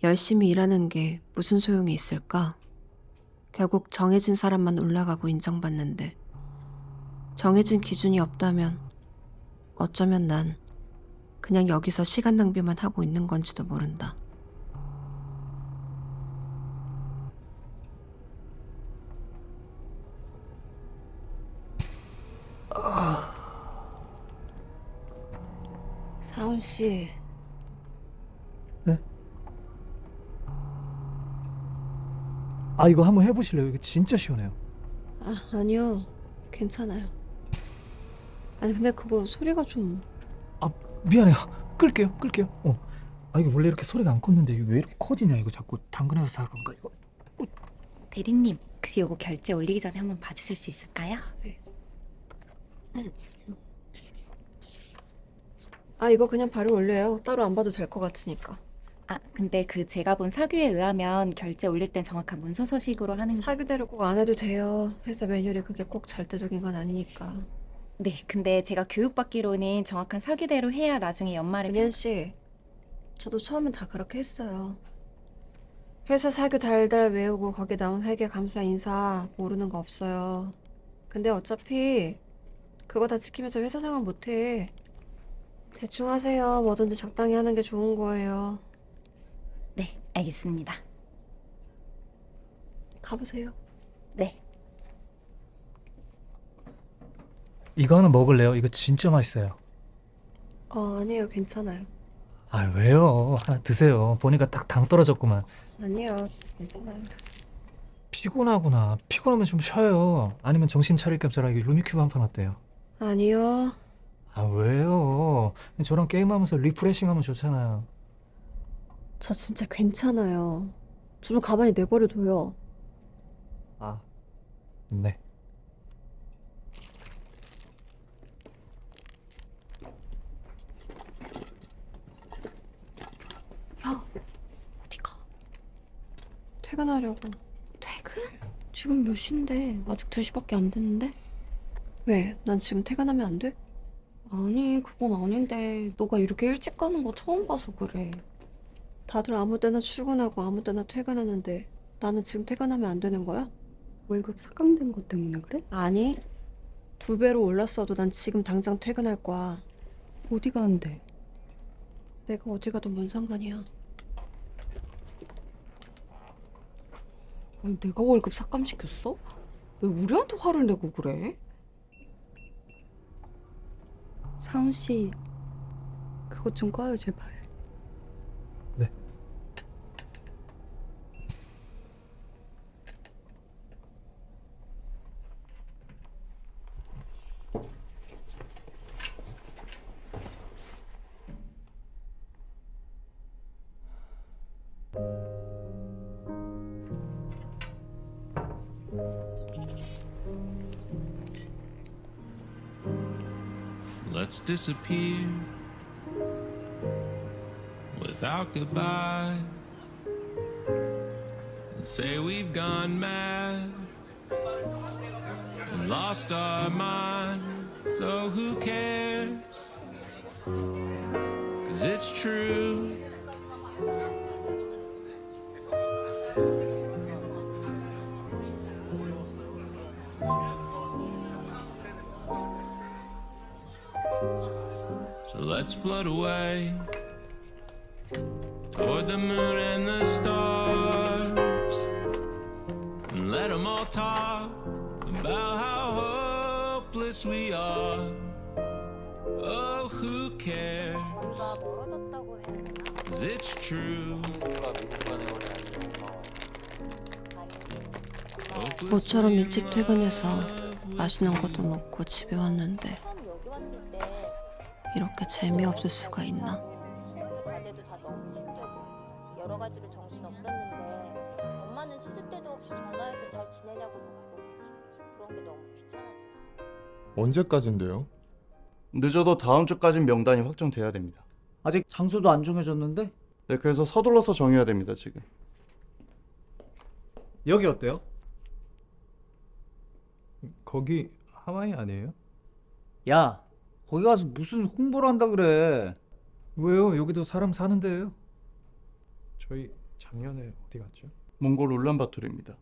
열심히 일하는 게 무슨 소용이 있을까? 결국 정해진 사람만 올라가고 인정받는데 정해진 기준이 없다면 어쩌면 난 그냥 여기서 시간 낭비만 하고 있는 건지도 모른다. 사훈 씨. 네? 이거 한번 해보실래요? 이거 진짜 시원해요. 아니요. 괜찮아요. 아니 근데 그거 소리가 좀... 미안해요. 끌게요. 이거 원래 이렇게 소리가 안 컸는데 이게 왜 이렇게 커지냐? 이거 자꾸 당근에서 사 그런가 이거. 대리님, 혹시 요거 결제 올리기 전에 한번 봐주실 수 있을까요? 네. 이거 그냥 바로 올려요. 따로 안 봐도 될 것 같으니까. 근데 제가 본 사규에 의하면 결제 올릴 땐 정확한 문서 서식으로 하는 게... 사규대로 꼭 안 해도 돼요. 회사 매뉴얼이 그게 꼭 절대적인 건 아니니까. 네, 근데 제가 교육받기로는 정확한 사규대로 해야 나중에 연말에... 은현 씨, 저도 처음엔 다 그렇게 했어요. 회사 사규 달달 외우고 거기 나온 회계 감사 인사 모르는 거 없어요. 근데 어차피 그거 다 지키면서 회사 생활 못해. 대충 하세요. 뭐든지 적당히 하는 게 좋은 거예요. 네, 알겠습니다. 가보세요. 네. 이거 하나 먹을래요? 이거 진짜 맛있어요. 아니에요. 괜찮아요. 왜요? 하나 드세요. 보니까 딱 당 떨어졌구만. 아니요. 괜찮아요. 피곤하구나. 피곤하면 좀 쉬어요. 아니면 정신 차릴 겸 저랑 루미큐브 한 판 어때요? 아니요. 왜요? 저랑 게임하면서 리프레싱하면 좋잖아요. 저 진짜 괜찮아요. 저 좀 가만히 내버려둬요. 네. 야, 어디 가? 퇴근하려고. 퇴근? 지금 몇 시인데? 아직 2시밖에 안 됐는데? 왜? 난 지금 퇴근하면 안 돼? 아니, 그건 아닌데 너가 이렇게 일찍 가는 거 처음 봐서 그래. 다들 아무 때나 출근하고 아무 때나 퇴근하는데 나는 지금 퇴근하면 안 되는 거야? 월급 삭감된 것 때문에 그래? 아니, 2배로 올랐어도 난 지금 당장 퇴근할 거야. 어디 가는데? 내가 어디 가도 뭔 상관이야. 아니, 내가 월급 삭감시켰어? 왜 우리한테 화를 내고 그래? 사훈 씨, 그것 좀 꺼요 제발. 네. Let's disappear without goodbye and say we've gone mad and lost our minds. So who cares? 'Cause it's true. So let's float away toward the moon and the stars and this we are. Oh, who cares? 'Cause it's true. 모처럼 일찍 퇴근해서 맛있는 것도 먹고 집에 왔는데 이렇게 재미없을 수가 있나? 과제도 다 너무 힘들고 여러 가지로 정신 없었는데 엄마는 시도 때도 없이 전화해서 잘 지내냐고 묻고 그런 게 너무 귀찮아서. 언제까지인데요? 늦어도 다음 주까진 명단이 확정돼야 됩니다. 아직 장소도 안 정해졌는데? 네, 그래서 서둘러서 정해야 됩니다, 지금. 여기 어때요? 거기 하와이 아니에요? 야, 거기 가서 무슨 홍보를 한다 그래. 왜요? 여기도 사람 사는 데예요. 저희 작년에 어디 갔죠? 몽골 울란바토르입니다.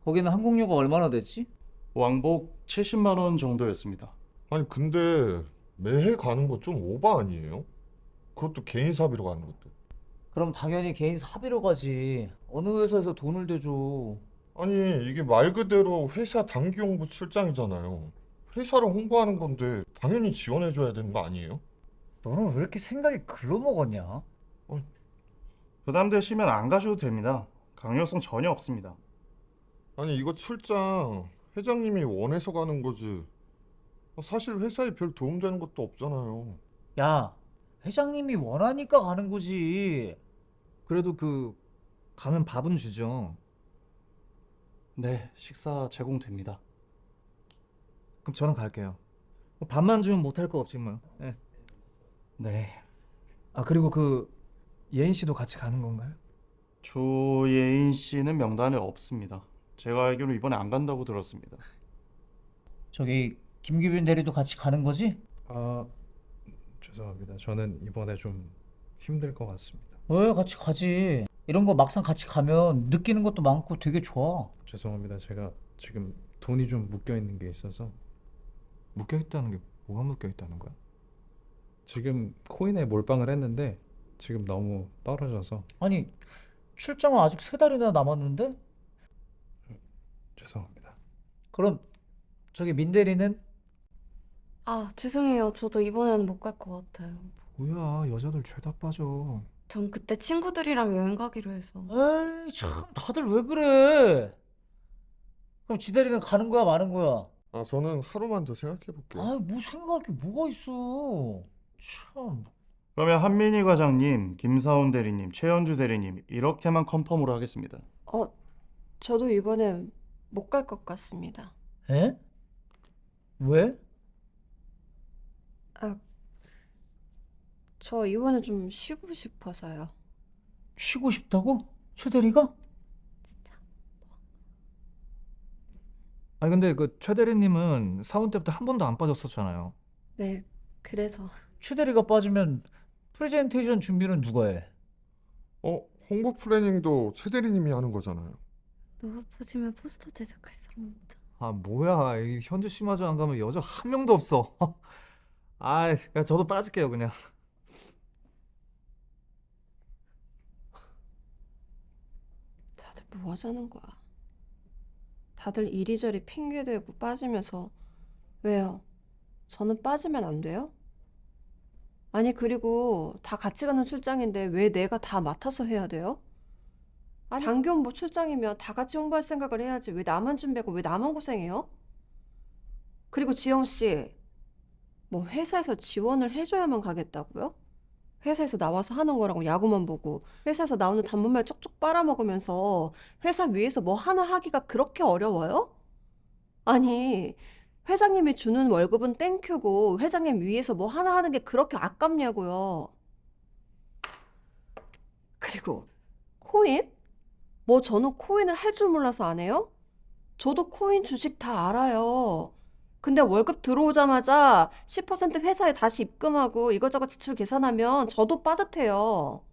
거기는 항공료가 얼마나 됐지? 왕복 70만 원 정도였습니다. 아니 근데 매해 가는 거 좀 오바 아니에요? 그것도 개인 사비로 가는 것도. 그럼 당연히 개인 사비로 가지. 어느 회사에서 돈을 대줘. 아니 이게 말 그대로 회사 단기 홍보 출장이잖아요. 회사를 홍보하는 건데 당연히 지원해줘야 되는 거 아니에요? 너는 왜 이렇게 생각이 글러먹었냐? 부담되시면 안 가셔도 됩니다. 강요성 전혀 없습니다. 아니 이거 출장 회장님이 원해서 가는 거지. 사실 회사에 별 도움되는 것도 없잖아요. 야, 회장님이 원하니까 가는 거지. 그래도 가면 밥은 주죠. 네, 식사 제공됩니다. 그럼 저는 갈게요. 밥만 주면 못할 거 없지 뭐. 네. 네. 아 그리고 예인 씨도 같이 가는 건가요? 조예인 씨는 명단에 없습니다. 제가 알기로 이번에 안 간다고 들었습니다. 저기 김규빈 대리도 같이 가는 거지? 아 죄송합니다. 저는 이번에 좀 힘들 것 같습니다. 왜 같이 가지? 이런 거 막상 같이 가면 느끼는 것도 많고 되게 좋아. 죄송합니다. 제가 지금 돈이 좀 묶여 있는 게 있어서. 묶여 있다는 게 뭐가 묶여 있다는 거야? 지금 코인에 몰빵을 했는데 지금 너무 떨어져서. 아니, 출장은 아직 3달이나 남았는데? 죄송합니다. 그럼 저기 민 대리는? 아, 죄송해요. 저도 이번에는 못 갈 것 같아요. 뭐야, 여자들 죄다 빠져. 전 그때 친구들이랑 여행 가기로 해서. 에이, 참 다들 왜 그래? 그럼 지 대리는 가는 거야, 마는 거야? 아 저는 하루만 더 생각해 볼게요. 아, 뭐 생각할 게 뭐가 있어. 참. 그러면 한민희 과장님, 김사훈 대리님, 최현주 대리님 이렇게만 컨펌으로 하겠습니다. 저도 이번엔 못 갈 것 같습니다. 에? 왜? 저 이번에 좀 쉬고 싶어서요. 쉬고 싶다고? 최 대리가? 아니 근데 최 대리님은 사원 때부터 한 번도 안 빠졌었잖아요. 네, 그래서. 최 대리가 빠지면 프레젠테이션 준비는 누가 해? 홍보 플래닝도 최 대리님이 하는 거잖아요. 너가 빠지면 포스터 제작할 사람 없잖아. 아 뭐야, 이 현주 씨마저 안 가면 여자 한 명도 없어. 아, 그냥 저도 빠질게요 그냥. 다들 뭐 하자는 거야? 다들 이리저리 핑계대고 빠지면서. 왜요? 저는 빠지면 안 돼요? 아니 그리고 다 같이 가는 출장인데 왜 내가 다 맡아서 해야 돼요? 아니 단기 홍보 출장이면 다 같이 홍보할 생각을 해야지 왜 나만 준비하고 왜 나만 고생해요? 그리고 지영 씨, 뭐 회사에서 지원을 해줘야만 가겠다고요? 회사에서 나와서 하는 거라고 야구만 보고 회사에서 나오는 단문말 쪽쪽 빨아먹으면서 회사 위에서 뭐 하나 하기가 그렇게 어려워요? 아니 회장님이 주는 월급은 땡큐고 회장님 위에서 뭐 하나 하는 게 그렇게 아깝냐고요. 그리고 코인? 뭐 저는 코인을 할 줄 몰라서 안 해요? 저도 코인 주식 다 알아요. 근데 월급 들어오자마자 10% 회사에 다시 입금하고 이거저거 지출 계산하면 저도 빠듯해요.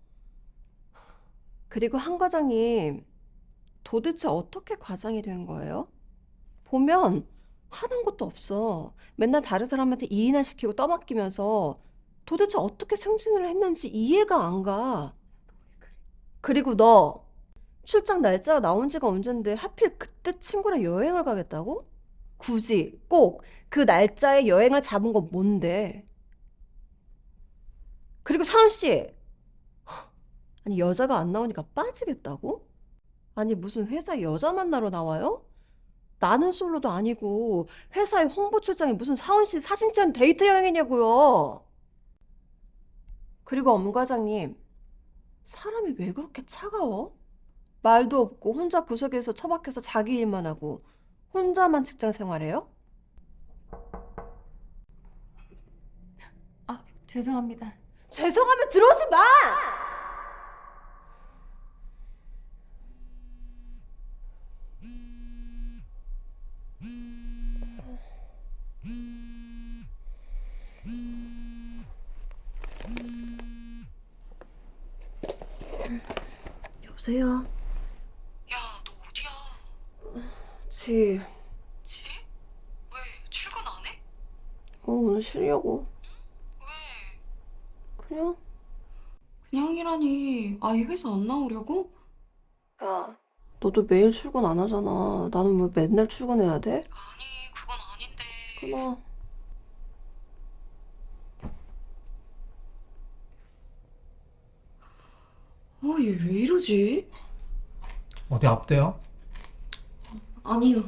그리고 한 과장님, 도대체 어떻게 과장이 된 거예요? 보면 하는 것도 없어. 맨날 다른 사람한테 일이나 시키고 떠맡기면서 도대체 어떻게 승진을 했는지 이해가 안 가. 그리고 너 출장 날짜가 나온 지가 언젠데 하필 그때 친구랑 여행을 가겠다고? 굳이 꼭 그 날짜에 여행을 잡은 건 뭔데? 그리고 사은 씨, 아니 여자가 안 나오니까 빠지겠다고? 아니 무슨 회사 여자 만나러 나와요? 나는 솔로도 아니고 회사의 홍보 출장이 무슨 사은 씨 사진 찍은 데이트 여행이냐고요. 그리고 엄 과장님, 사람이 왜 그렇게 차가워? 말도 없고 혼자 구석에서 처박혀서 자기 일만 하고 혼자만 직장 생활해요? 아, 죄송합니다. 죄송하면 들어오지 마! 여보세요? 야, 너 어디야? 지, 지? 왜 출근 안 해? 오늘 쉬려고. 왜? 그냥? 그냥이라니. 아예 회사 안 나오려고? 야, 너도 매일 출근 안 하잖아. 나는 왜 맨날 출근해야 돼? 아니, 그건 아닌데. 끊어. 얘 왜 이러지? 어디 아프대요? 아니요.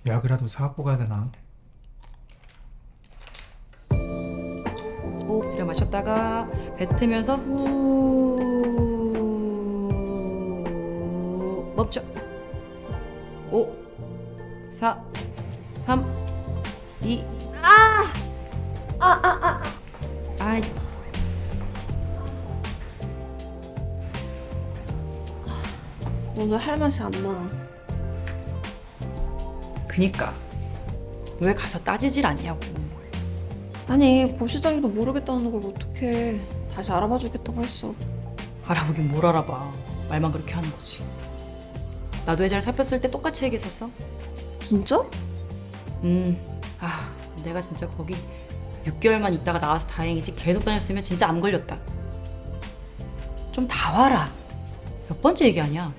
약이라도 사갖고 가야 되나? 호흡 들여 마셨다가 뱉으면서 후 멈춰. 5 4 3 2 아이 오늘 할 맛이 안 나. 그니까 왜 가서 따지질 않냐고. 아니, 고 시장님도 모르겠다는 걸 어떡해. 다시 알아봐 주겠다고 했어. 알아보긴 뭘 알아봐. 말만 그렇게 하는 거지. 나도 예전에 잡혔을 때 똑같이 얘기했었어. 진짜? 내가 진짜 거기 6개월만 있다가 나와서 다행이지. 계속 다녔으면 진짜 암 걸렸다. 좀 다 와라. 몇 번째 얘기하냐?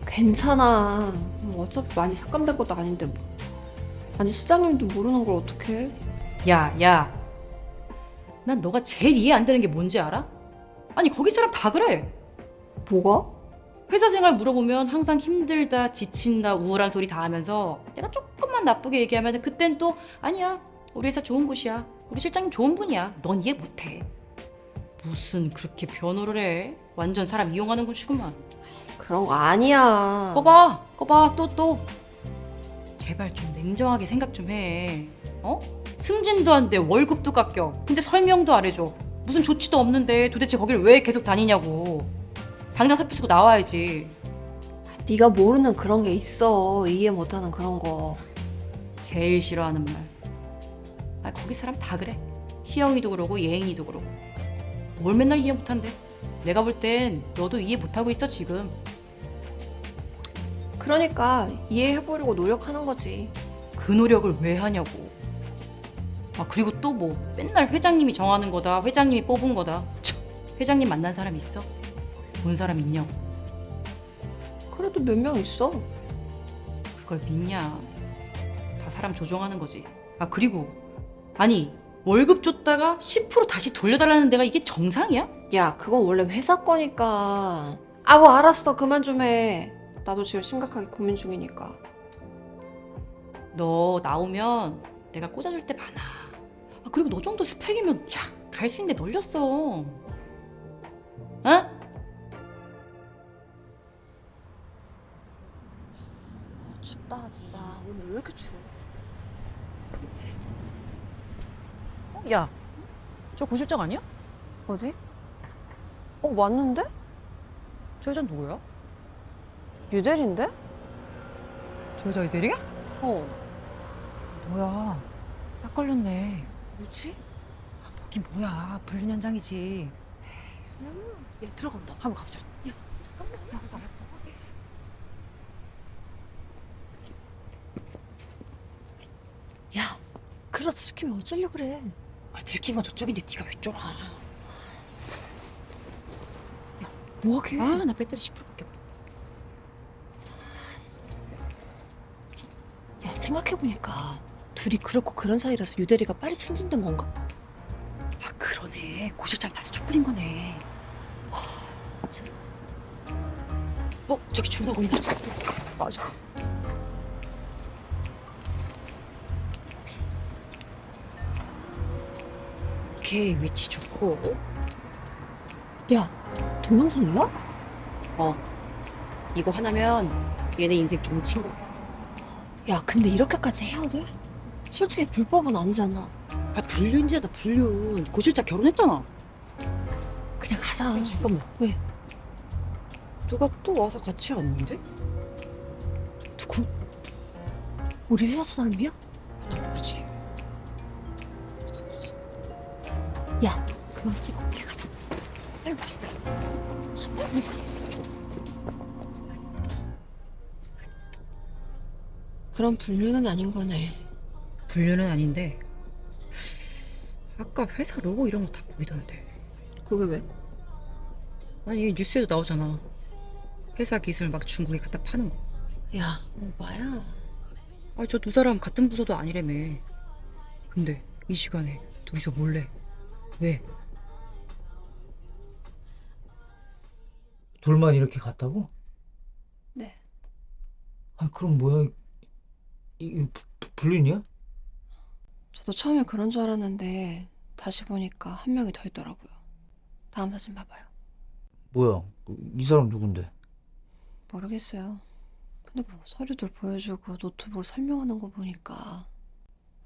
괜찮아. 어차피 많이 삭감된 것도 아닌데 뭐. 아니 시장님도 모르는 걸 어떡해. 야. 난 너가 제일 이해 안 되는 게 뭔지 알아? 아니 거기 사람 다 그래. 뭐가? 회사 생활 물어보면 항상 힘들다, 지친다, 우울한 소리 다 하면서 내가 조금만 나쁘게 얘기하면 그땐 또 아니야. 우리 회사 좋은 곳이야. 우리 실장님 좋은 분이야. 넌 이해 못해. 무슨 그렇게 변호를 해. 완전 사람 이용하는 곳이구만. 그런 거 아니야. 거봐 또 제발 좀 냉정하게 생각 좀 해. 승진도 안 돼. 월급도 깎여. 근데 설명도 안 해줘. 무슨 조치도 없는데 도대체 거기를 왜 계속 다니냐고. 당장 사표 쓰고 나와야지. 네가 모르는 그런 게 있어. 이해 못하는 그런 거. 제일 싫어하는 말. 거기 사람 다 그래. 희영이도 그러고 예인이도 그러고. 뭘 맨날 이해 못한대. 내가 볼 땐 너도 이해 못하고 있어 지금. 그러니까 이해해보려고 노력하는 거지. 그 노력을 왜 하냐고. 그리고 또 뭐 맨날 회장님이 정하는 거다. 회장님이 뽑은 거다. 회장님 만난 사람 있어? 본 사람 있냐고. 그래도 몇 명 있어. 그걸 믿냐. 다 사람 조종하는 거지. 그리고 아니 월급 줬다가 10% 다시 돌려달라는 데가 이게 정상이야? 야, 그건 원래 회사 거니까. 뭐 알았어. 그만 좀 해. 나도 지금 심각하게 고민 중이니까. 너 나오면 내가 꽂아줄 때 많아. 그리고 너 정도 스펙이면 갈 수 있는데 널렸어. 춥다 진짜. 오늘 왜 이렇게 추워? 야, 저 고실장 아니야? 어디? 왔는데? 저 여자 누구야? 유대리인데? 저 여자 이대리야? 뭐야? 딱 걸렸네. 뭐지? 보긴 뭐야. 불륜 현장이지. 설마. 얘 들어간다. 한번 가보자. 야, 잠깐만. 야, 그래서 들키면 어쩌려고 그래. 들킨 건 저쪽인데 네가 왜 쫄아? 뭐하게? 나 배터리 10%밖에 없다. 생각해보니까 둘이 그렇고 그런 사이라서 유대리가 빨리 승진된 건가? 아 그러네. 고 실장 다 수첩 뿌린 거네. 저기 준하 보인다. 맞아. 오케이 위치 좋고. 야, 동영상이야? 이거 하나면 얘네 인생 종친 거. 야, 근데 이렇게까지 해야 돼? 솔직히 불법은 아니잖아. 아 불륜죄다 불륜. 고 실장 결혼했잖아. 그냥 가자. 잠깐만. 왜? 누가 또 와서 같이 왔는데? 누구? 우리 회사 사람이야? 나 모르지. 야, 그만 찍어. 우리 가자. 빨리 가. 그럼 불륜은 아닌 거네. 불륜은 아닌데 아까 회사 로고 이런 거 다 보이던데. 그게 왜? 아니 뉴스에도 나오잖아. 회사 기술 막 중국에 갖다 파는 거. 야, 오바야. 아니 저 두 사람 같은 부서도 아니라며. 근데 이 시간에 둘이서 몰래. 왜? 둘만 이렇게 갔다고? 네. 아 그럼 뭐야? 이게 불륜이야? 저도 처음에 그런 줄 알았는데 다시 보니까 한 명이 더 있더라고요. 다음 사진 봐봐요. 뭐야? 이 사람 누군데? 모르겠어요. 근데 뭐 서류들 보여주고 노트북으로 설명하는 거 보니까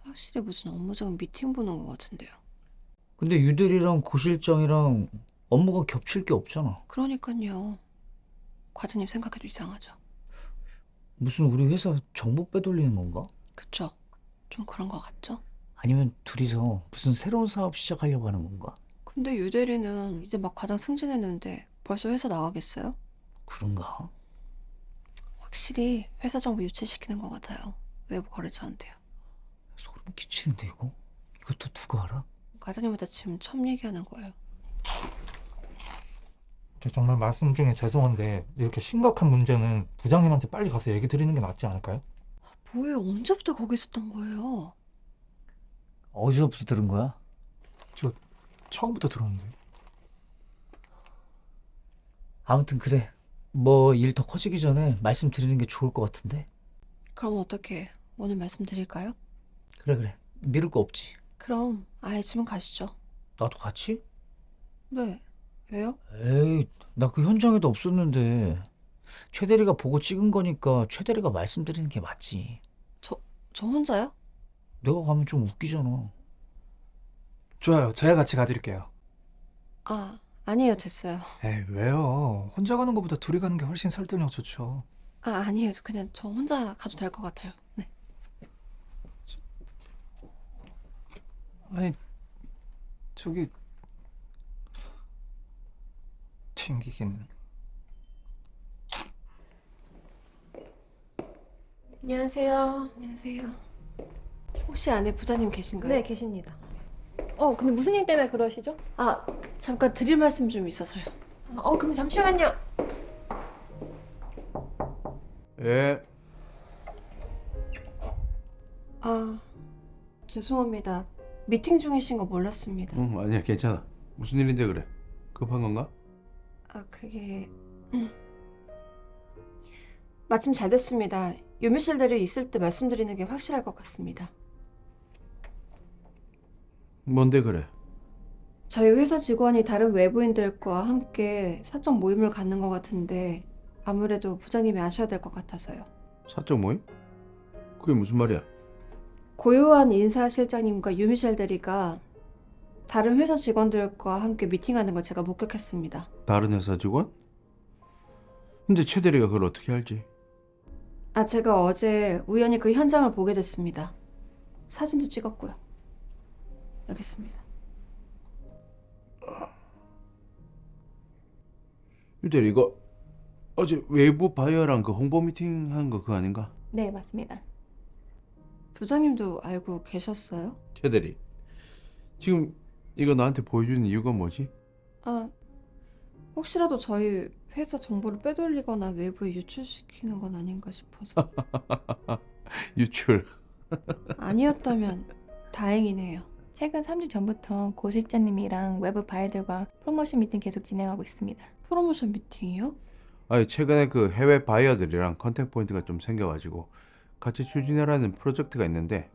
확실히 무슨 업무적인 미팅 보는 거 같은데요. 근데 유대리랑 고 실장이랑 업무가 겹칠 게 없잖아. 그러니까요. 과장님 생각해도 이상하죠. 무슨 우리 회사 정보 빼돌리는 건가? 그쵸? 좀 그런 거 같죠? 아니면 둘이서 무슨 새로운 사업 시작하려고 하는 건가? 근데 유대리는 이제 막 과장 승진했는데 벌써 회사 나가겠어요? 그런가? 확실히 회사 정보 유출시키는 것 같아요. 외부 거래처한테요. 소름 끼치는데 이거? 이것도 누가 알아? 과장님한테 지금 처음 얘기하는 거예요. 저 정말 말씀 중에 죄송한데 이렇게 심각한 문제는 부장님한테 빨리 가서 얘기 드리는 게 낫지 않을까요? 뭐예요? 언제부터 거기 있었던 거예요? 어디서부터 들은 거야? 저 처음부터 들었는데. 아무튼 그래. 뭐 일 더 커지기 전에 말씀드리는 게 좋을 것 같은데. 그럼 어떻게 오늘 말씀드릴까요? 그래. 미룰 거 없지. 그럼 아예 지금 가시죠. 나도 같이? 네. 왜요? 에이, 나 그 현장에도 없었는데. 최 대리가 보고 찍은 거니까 최 대리가 말씀드리는 게 맞지. 저 혼자요? 내가 가면 좀 웃기잖아. 좋아요. 제가 같이 가드릴게요. 아, 아니에요. 됐어요. 에이, 왜요? 혼자 가는 것보다 둘이 가는 게 훨씬 설득력 좋죠. 아, 아니에요. 그냥 저 혼자 가도 될 것 같아요. 네. 아니, 저기 튕기긴. 안녕하세요. 안녕하세요. 혹시 안에 부장님 계신가요? 네, 계십니다. 근데 무슨 일 때문에 그러시죠? 아, 잠깐 드릴 말씀 좀 있어서요. 근데 잠시만요. 예. 아, 죄송합니다. 미팅 중이신 거 몰랐습니다. 응, 아니야, 괜찮아. 무슨 일인데 그래? 급한 건가? 아, 그게 마침 잘 됐습니다. 유미실들이 있을 때 말씀드리는 게 확실할 것 같습니다. 뭔데 그래? 저희 회사 직원이 다른 외부인들과 함께 사적 모임을 갖는 것 같은데 아무래도 부장님이 아셔야 될 것 같아서요. 사적 모임? 그게 무슨 말이야? 고요한 인사실장님과 유미셸 대리가 다른 회사 직원들과 함께 미팅하는 걸 제가 목격했습니다. 다른 회사 직원? 근데 최 대리가 그걸 어떻게 알지? 아, 제가 어제 우연히 그 현장을 보게 됐습니다. 사진도 찍었고요. 여기 있습니다. 유 대리 이거 어제 외부 바이어랑 그 홍보 미팅 한 거 그거 아닌가? 네, 맞습니다. 부장님도 알고 계셨어요? 최 대리 지금 이거 나한테 보여주는 이유가 뭐지? 아, 혹시라도 저희 회사 정보를 빼돌리거나 외부에 유출시키는 건 아닌가 싶어서. 유출. 아니었다면 다행이네요. 최근 3주 전부터 고 실장님이랑 외부 바이어들과 프로모션 미팅 계속 진행하고 있습니다. 프로모션 미팅이요? 아니 최근에 그 해외 바이어들이랑 컨택 포인트가 좀 생겨가지고 같이 추진하라는 프로젝트가 있는데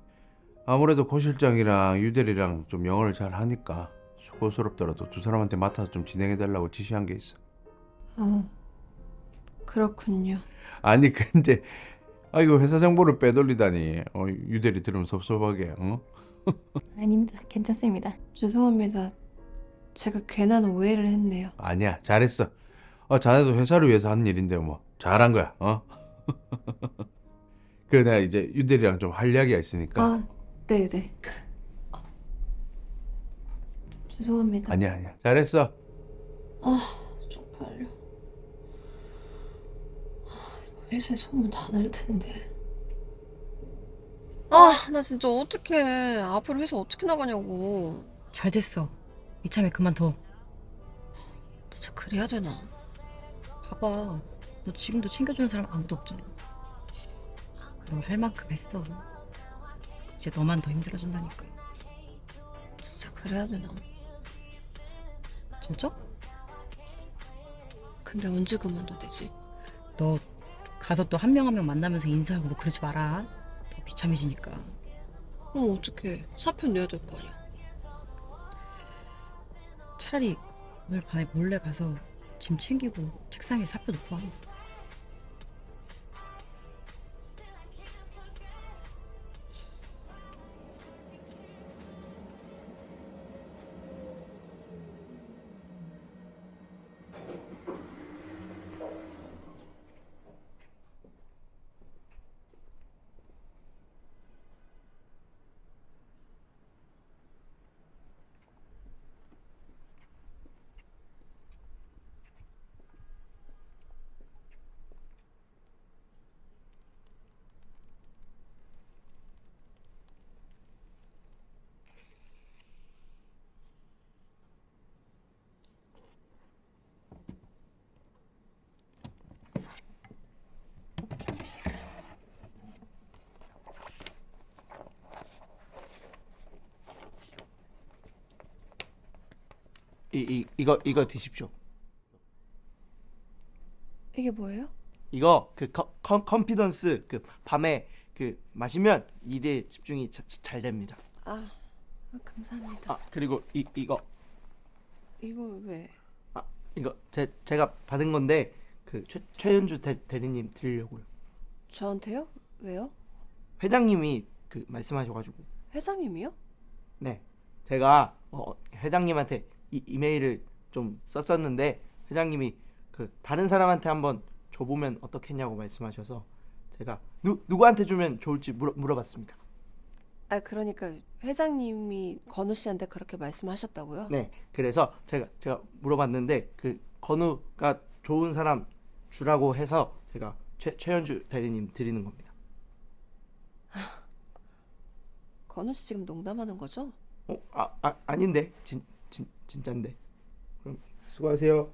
아무래도 고 실장이랑 유대리랑 좀 영어를 잘 하니까 수고스럽더라도 두 사람한테 맡아서 좀 진행해달라고 지시한 게 있어. 그렇군요. 아니 근데 이거 회사 정보를 빼돌리다니 유대리 들으면 섭섭하게 아닙니다. 괜찮습니다. 죄송합니다. 제가 괜한 오해를 했네요. 아니야 잘했어. 자네도 회사를 위해서 하는 일인데 뭐 잘한 거야. 그래 내가 이제 유대리랑 좀 할 이야기가 있으니까. 네네. 죄송합니다. 아니야 잘했어. 쪽팔려. 이거 회사에 소문 다 날 텐데. 나 진짜 어떡해. 앞으로 회사 어떻게 나가냐고. 잘 됐어. 이참에 그만둬. 진짜 그래야 되나? 봐봐. 너 지금도 챙겨주는 사람 아무도 없잖아. 너 할 만큼 했어. 이제 너만 더 힘들어진다니까. 진짜 그래야 되나? 진짜? 근데 언제 그만둬 되지? 너 가서 또 한 명 한 명 만나면서 인사하고 뭐 그러지 마라. 더 비참해지니까. 그럼 어떡해. 사표 내야 될 거 아니야. 차라리 오늘 밤에 몰래 가서 짐 챙기고 책상에 사표 놓고 와. 이거 드십시오. 이게 뭐예요? 이거 그 컨피던스 그 밤에 그 마시면 일에 집중이 잘 됩니다. 감사합니다. 그리고 이거 이거 왜? 이거 제가 받은 건데 그 최현주 대리님 드리려고요. 저한테요? 왜요? 회장님이 그 말씀하셔가지고. 회장님이요? 네, 제가 회장님한테 이메일을 좀 썼었는데 회장님이 그 다른 사람한테 한번 줘보면 어떻겠냐고 말씀하셔서 제가 누구한테 주면 좋을지 물어봤습니다. 그러니까 회장님이 건우 씨한테 그렇게 말씀하셨다고요? 네, 그래서 제가 물어봤는데 그 건우가 좋은 사람 주라고 해서 제가 최현주 대리님 드리는 겁니다. 건우 씨 지금 농담하는 거죠? 아닌데 진짠데. 그럼 수고하세요.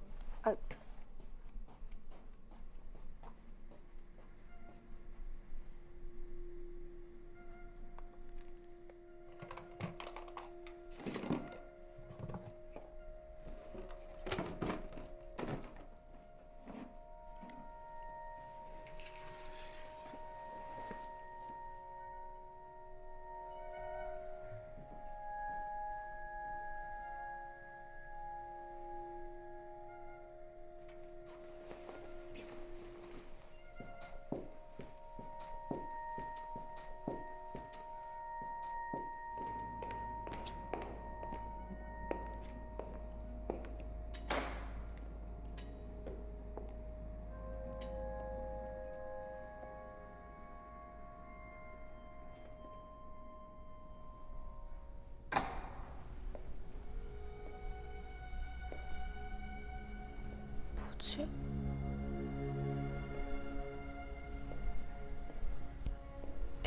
뭐지?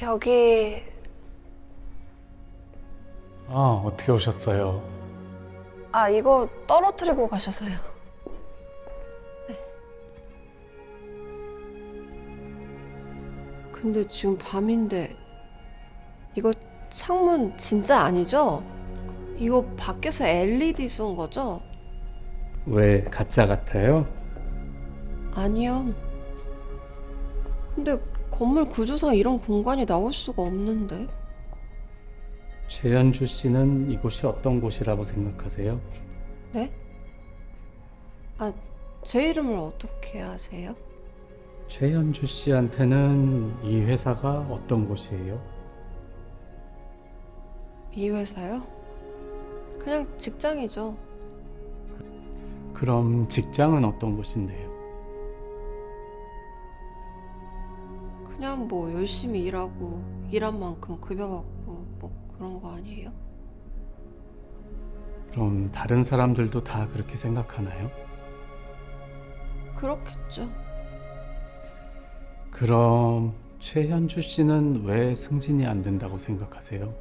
여기 어떻게 오셨어요? 이거 떨어뜨리고 가셔서요. 네. 근데 지금 밤인데 이거 창문 진짜 아니죠? 이거 밖에서 LED 쏜 거죠? 왜 가짜 같아요? 아니요. 근데 건물 구조상 이런 공간이 나올 수가 없는데. 최현주 씨는 이곳이 어떤 곳이라고 생각하세요? 네? 아, 제 이름을 어떻게 아세요? 최현주 씨한테는 이 회사가 어떤 곳이에요? 이 회사요? 그냥 직장이죠. 그럼 직장은 어떤 곳인데요? 그냥 뭐 열심히 일하고 일한 만큼 급여받고 뭐 그런 거 아니에요? 그럼 다른 사람들도 다 그렇게 생각하나요? 그렇겠죠. 그럼 최현주 씨는 왜 승진이 안 된다고 생각하세요?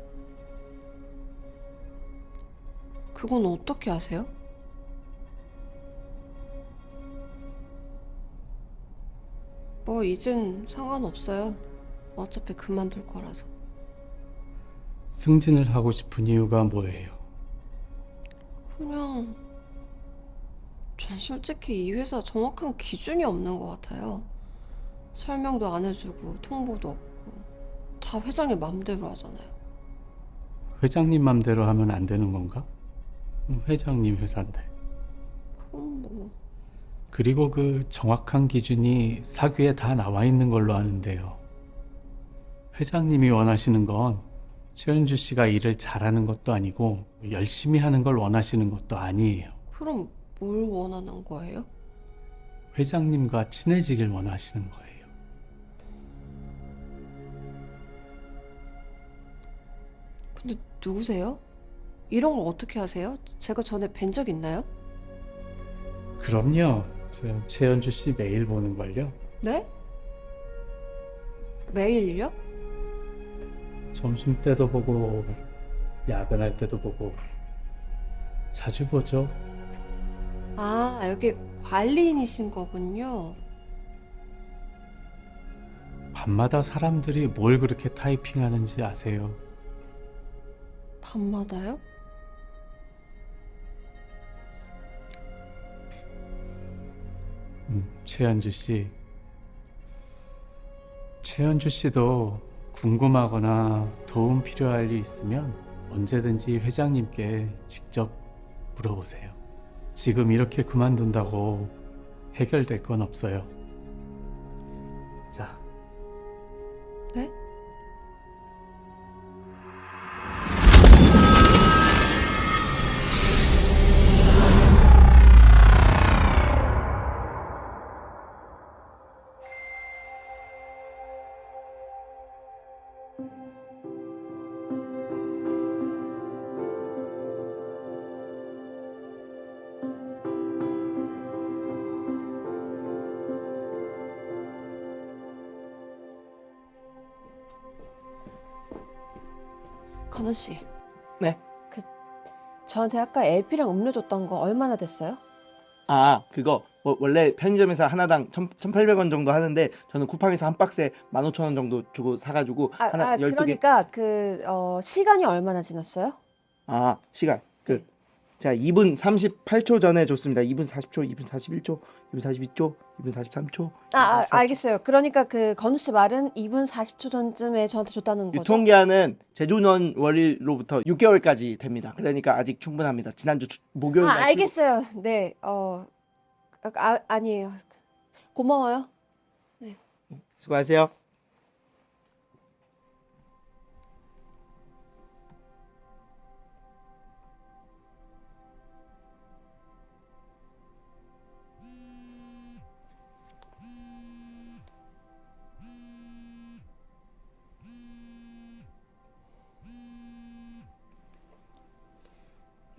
그건 어떻게 아세요? 뭐 이젠 상관없어요. 어차피 그만둘 거라서. 승진을 하고 싶은 이유가 뭐예요? 그냥 전 솔직히 이 회사 정확한 기준이 없는 것 같아요. 설명도 안 해주고 통보도 없고 다 회장님 맘대로 하잖아요. 회장님 맘대로 하면 안 되는 건가? 회장님 회사인데. 그럼 뭐 그리고 그 정확한 기준이 사규에 다 나와 있는 걸로 아는데요. 회장님이 원하시는 건 최은주 씨가 일을 잘하는 것도 아니고 열심히 하는 걸 원하시는 것도 아니에요. 그럼 뭘 원하는 거예요? 회장님과 친해지길 원하시는 거예요. 근데 누구세요? 이런 걸 어떻게 하세요? 제가 전에 뵌 적 있나요? 그럼요. 저 최현주 씨 매일 보는 걸요. 네? 매일요? 점심 때도 보고 야근할 때도 보고 자주 보죠. 아, 여기 관리인이신 거군요. 밤마다 사람들이 뭘 그렇게 타이핑하는지 아세요? 밤마다요? 최현주 씨. 최현주 씨도 궁금하거나 도움 필요할 일 있으면 언제든지 회장님께 직접 물어보세요. 지금 이렇게 그만둔다고 해결될 건 없어요. 자. 네? 건우 씨. 네? 저한테 아까 LP랑 음료 줬던 거 얼마나 됐어요? 아, 그거 원래 편의점에서 하나당 1,800원 정도 하는데 저는 쿠팡에서 한 박스에 15,000원 정도 주고 사가지고 하나 12개. 그러니까 시간이 얼마나 지났어요? 아, 시간. 제가 2분 38초 전에 줬습니다. 2분 40초, 2분 41초, 2분 42초, 2분 43초. 알겠어요. 그러니까 그 건우 씨 말은 2분 40초 전쯤에 저한테 줬다는 거죠? 유통기한은 제조년 월일로부터 6개월까지 됩니다. 그러니까 아직 충분합니다. 지난주 목요일 날 알겠어요. 네, 아니에요. 고마워요. 네. 수고하세요.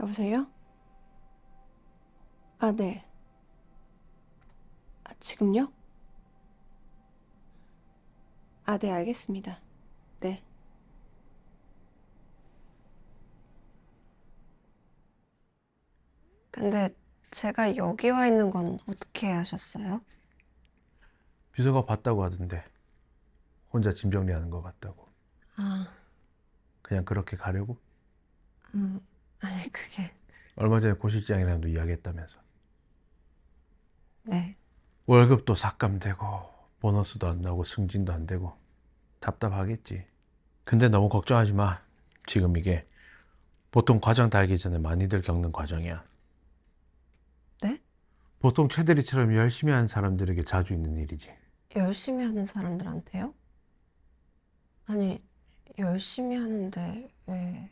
여보세요? 아, 네. 지금요? 아, 네, 알겠습니다. 네. 근데 제가 여기 와 있는 건 어떻게 하셨어요? 비서가 봤다고 하던데 혼자 짐 정리하는 것 같다고. 아, 그냥 그렇게 가려고? 아니 그게 얼마 전에 고 실장이랑도 이야기했다면서. 네. 월급도 삭감되고 보너스도 안 나오고 승진도 안 되고 답답하겠지. 근데 너무 걱정하지 마. 지금 이게 보통 과정 달기 전에 많이들 겪는 과정이야. 네? 보통 최대리처럼 열심히 하는 사람들에게 자주 있는 일이지. 열심히 하는 사람들한테요? 아니 열심히 하는데 왜?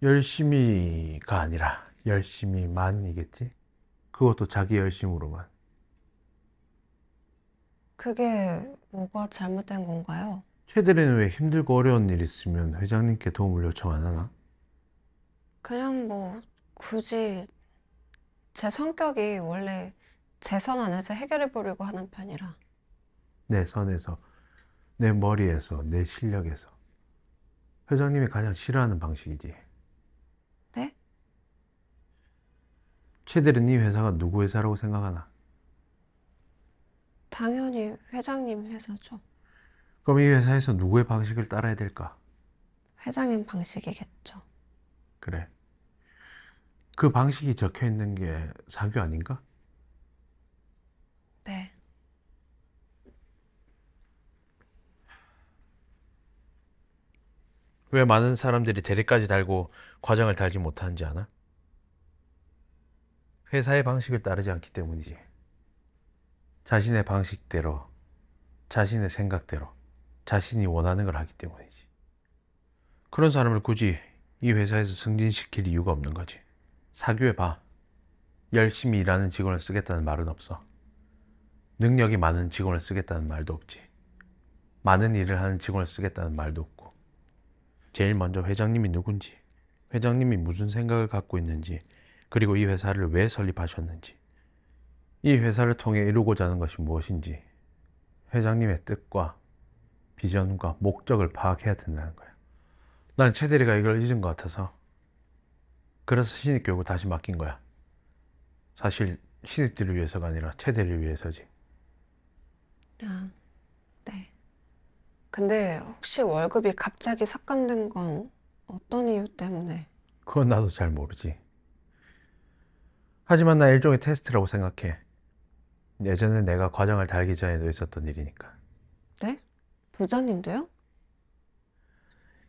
열심히가 아니라 열심히만이겠지? 그것도 자기 열심으로만. 그게 뭐가 잘못된 건가요? 최대리는 왜 힘들고 어려운 일 있으면 회장님께 도움을 요청 안 하나? 그냥 뭐 굳이 제 성격이 원래 제 선 안에서 해결해 보려고 하는 편이라. 내 선에서, 내 머리에서, 내 실력에서. 회장님이 가장 싫어하는 방식이지. 네? 최대리는 이 회사가 누구 회사라고 생각하나? 당연히 회장님 회사죠. 그럼 이 회사에서 누구의 방식을 따라야 될까? 회장님 방식이겠죠. 그래. 그 방식이 적혀 있는 게 사규 아닌가? 네. 왜 많은 사람들이 대리까지 달고 과정을 달지 못하는지 아나? 회사의 방식을 따르지 않기 때문이지. 자신의 방식대로, 자신의 생각대로, 자신이 원하는 걸 하기 때문이지. 그런 사람을 굳이 이 회사에서 승진시킬 이유가 없는 거지. 사규해봐. 열심히 일하는 직원을 쓰겠다는 말은 없어. 능력이 많은 직원을 쓰겠다는 말도 없지. 많은 일을 하는 직원을 쓰겠다는 말도 없고. 제일 먼저 회장님이 누군지, 회장님이 무슨 생각을 갖고 있는지, 그리고 이 회사를 왜 설립하셨는지, 이 회사를 통해 이루고자 하는 것이 무엇인지, 회장님의 뜻과 비전과 목적을 파악해야 된다는 거야. 난 최대리가 이걸 잊은 것 같아서 그래서 신입교육을 다시 맡긴 거야. 사실 신입들을 위해서가 아니라 최대리를 위해서지. 아, 네. 근데 혹시 월급이 갑자기 삭감된 건 어떤 이유 때문에? 그건 나도 잘 모르지. 하지만 나 일종의 테스트라고 생각해. 예전에 내가 과정을 달기 전에도 있었던 일이니까. 네? 부장님도요?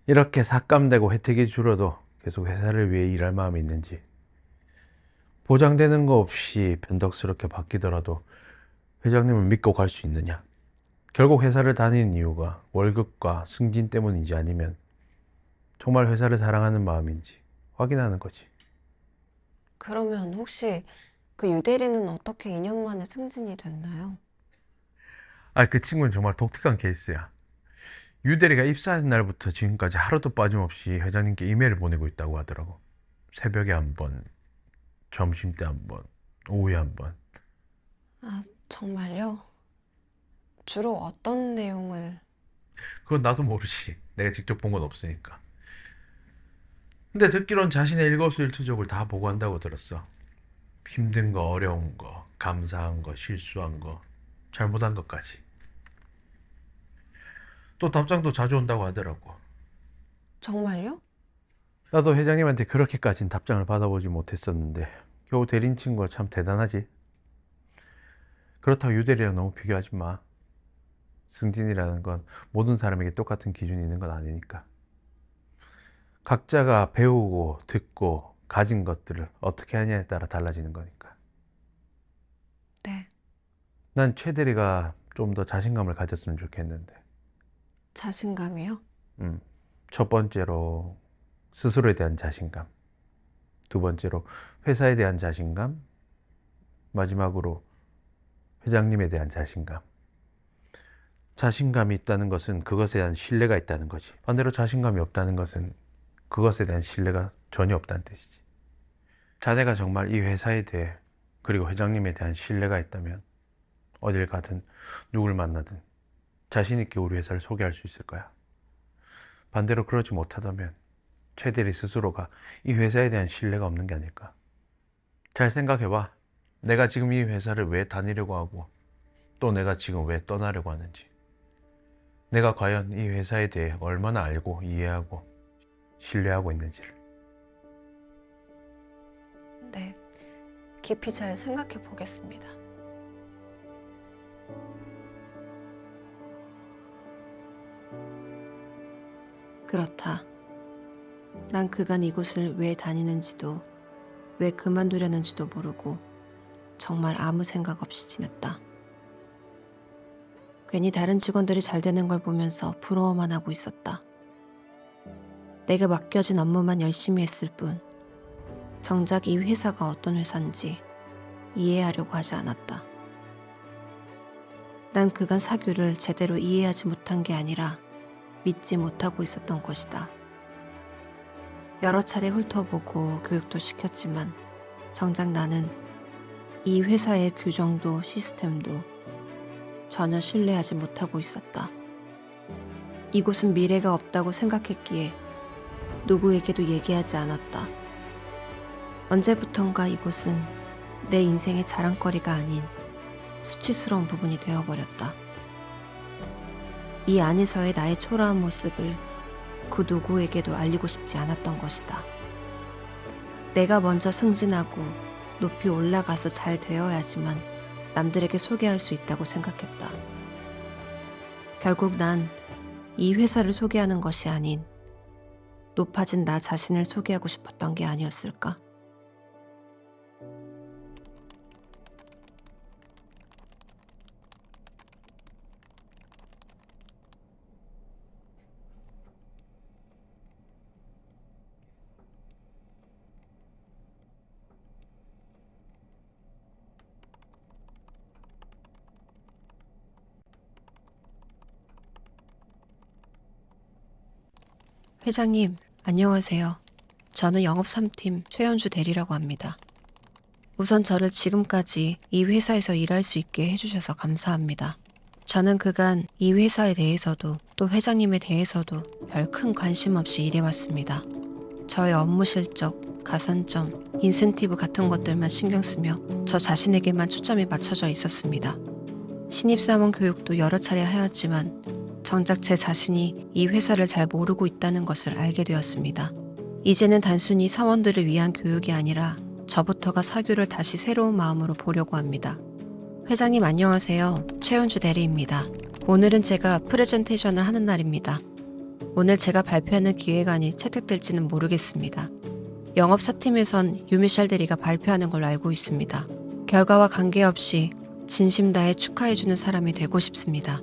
이렇게 삭감되고 혜택이 줄어도 계속 회사를 위해 일할 마음이 있는지, 보장되는 거 없이 변덕스럽게 바뀌더라도 회장님을 믿고 갈 수 있느냐. 결국 회사를 다니는 이유가 월급과 승진 때문인지 아니면 정말 회사를 사랑하는 마음인지 확인하는 거지. 그러면 혹시 그 유대리는 어떻게 2년 만에 승진이 됐나요? 그 친구는 정말 독특한 케이스야. 유대리가 입사한 날부터 지금까지 하루도 빠짐없이 회장님께 이메일을 보내고 있다고 하더라고. 새벽에 한 번, 점심때 한 번, 오후에 한 번. 아, 정말요? 주로 어떤 내용을? 그건 나도 모르지. 내가 직접 본 건 없으니까. 근데 듣기론 자신의 일거수일투족을 다 보고한다고 들었어. 힘든 거, 어려운 거, 감사한 거, 실수한 거, 잘못한 것까지. 또 답장도 자주 온다고 하더라고. 정말요? 나도 회장님한테 그렇게까지는 답장을 받아보지 못했었는데 겨우 대리인 친구가 참 대단하지. 그렇다고 유대리랑 너무 비교하지 마. 승진이라는 건 모든 사람에게 똑같은 기준이 있는 건 아니니까. 각자가 배우고 듣고 가진 것들을 어떻게 하냐에 따라 달라지는 거니까. 네. 난 최대리가 좀 더 자신감을 가졌으면 좋겠는데. 자신감이요? 첫 번째로 스스로에 대한 자신감. 두 번째로 회사에 대한 자신감. 마지막으로 회장님에 대한 자신감. 자신감이 있다는 것은 그것에 대한 신뢰가 있다는 거지. 반대로 자신감이 없다는 것은 그것에 대한 신뢰가 전혀 없다는 뜻이지. 자네가 정말 이 회사에 대해 그리고 회장님에 대한 신뢰가 있다면 어딜 가든 누굴 만나든 자신 있게 우리 회사를 소개할 수 있을 거야. 반대로 그러지 못하다면 최대리 스스로가 이 회사에 대한 신뢰가 없는 게 아닐까. 잘 생각해봐. 내가 지금 이 회사를 왜 다니려고 하고 또 내가 지금 왜 떠나려고 하는지. 내가 과연 이 회사에 대해 얼마나 알고 이해하고 신뢰하고 있는지를. 네, 깊이 잘 생각해 보겠습니다. 그렇다. 난 그간 이곳을 왜 다니는지도 왜 그만두려는지도 모르고 정말 아무 생각 없이 지냈다. 괜히 다른 직원들이 잘 되는 걸 보면서 부러워만 하고 있었다. 내게 맡겨진 업무만 열심히 했을 뿐 정작 이 회사가 어떤 회사인지 이해하려고 하지 않았다. 난 그간 사규를 제대로 이해하지 못한 게 아니라 믿지 못하고 있었던 것이다. 여러 차례 훑어보고 교육도 시켰지만 정작 나는 이 회사의 규정도 시스템도 전혀 신뢰하지 못하고 있었다. 이곳은 미래가 없다고 생각했기에 누구에게도 얘기하지 않았다. 언제부턴가 이곳은 내 인생의 자랑거리가 아닌 수치스러운 부분이 되어버렸다. 이 안에서의 나의 초라한 모습을 그 누구에게도 알리고 싶지 않았던 것이다. 내가 먼저 승진하고 높이 올라가서 잘 되어야지만 남들에게 소개할 수 있다고 생각했다. 결국 난 이 회사를 소개하는 것이 아닌 높아진 나 자신을 소개하고 싶었던 게 아니었을까? 회장님, 안녕하세요. 저는 영업 3팀 최현주 대리라고 합니다. 우선 저를 지금까지 이 회사에서 일할 수 있게 해주셔서 감사합니다. 저는 그간 이 회사에 대해서도 또 회장님에 대해서도 별 큰 관심 없이 일해왔습니다. 저의 업무 실적, 가산점, 인센티브 같은 것들만 신경 쓰며 저 자신에게만 초점이 맞춰져 있었습니다. 신입사원 교육도 여러 차례 하였지만 정작 제 자신이 이 회사를 잘 모르고 있다는 것을 알게 되었습니다. 이제는 단순히 사원들을 위한 교육이 아니라 저부터가 사규를 다시 새로운 마음으로 보려고 합니다. 회장님 안녕하세요. 최은주 대리입니다. 오늘은 제가 프레젠테이션을 하는 날입니다. 오늘 제가 발표하는 기획안이 채택될지는 모르겠습니다. 영업 4팀에선 유미셸 대리가 발표하는 걸로 알고 있습니다. 결과와 관계없이 진심 다해 축하해주는 사람이 되고 싶습니다.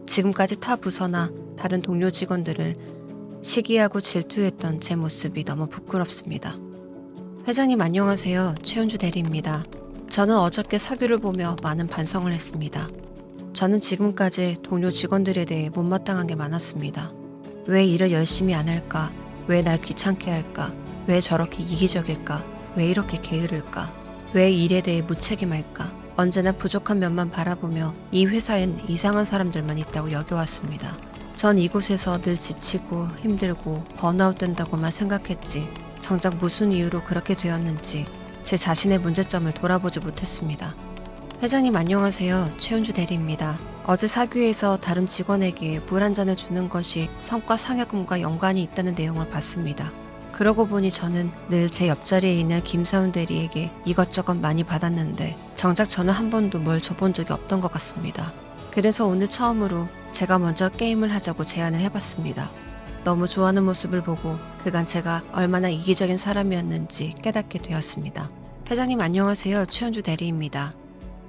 지금까지 타 부서나 다른 동료 직원들을 시기하고 질투했던 제 모습이 너무 부끄럽습니다. 회장님 안녕하세요. 최은주 대리입니다. 저는 어저께 사규를 보며 많은 반성을 했습니다. 저는 지금까지 동료 직원들에 대해 못마땅한 게 많았습니다. 왜 일을 열심히 안 할까? 왜 날 귀찮게 할까? 왜 저렇게 이기적일까? 왜 이렇게 게으를까? 왜 일에 대해 무책임할까? 언제나 부족한 면만 바라보며 이 회사엔 이상한 사람들만 있다고 여겨왔습니다. 전 이곳에서 늘 지치고 힘들고 번아웃 된다고만 생각했지 정작 무슨 이유로 그렇게 되었는지 제 자신의 문제점을 돌아보지 못했습니다. 회장님 안녕하세요. 최은주 대리입니다. 어제 사규에서 다른 직원에게 물 한 잔을 주는 것이 성과 상여금과 연관이 있다는 내용을 봤습니다. 그러고 보니 저는 늘 제 옆자리에 있는 김사훈 대리에게 이것저것 많이 받았는데 정작 저는 한 번도 뭘 줘본 적이 없던 것 같습니다. 그래서 오늘 처음으로 제가 먼저 게임을 하자고 제안을 해봤습니다. 너무 좋아하는 모습을 보고 그간 제가 얼마나 이기적인 사람이었는지 깨닫게 되었습니다. 회장님 안녕하세요. 최현주 대리입니다.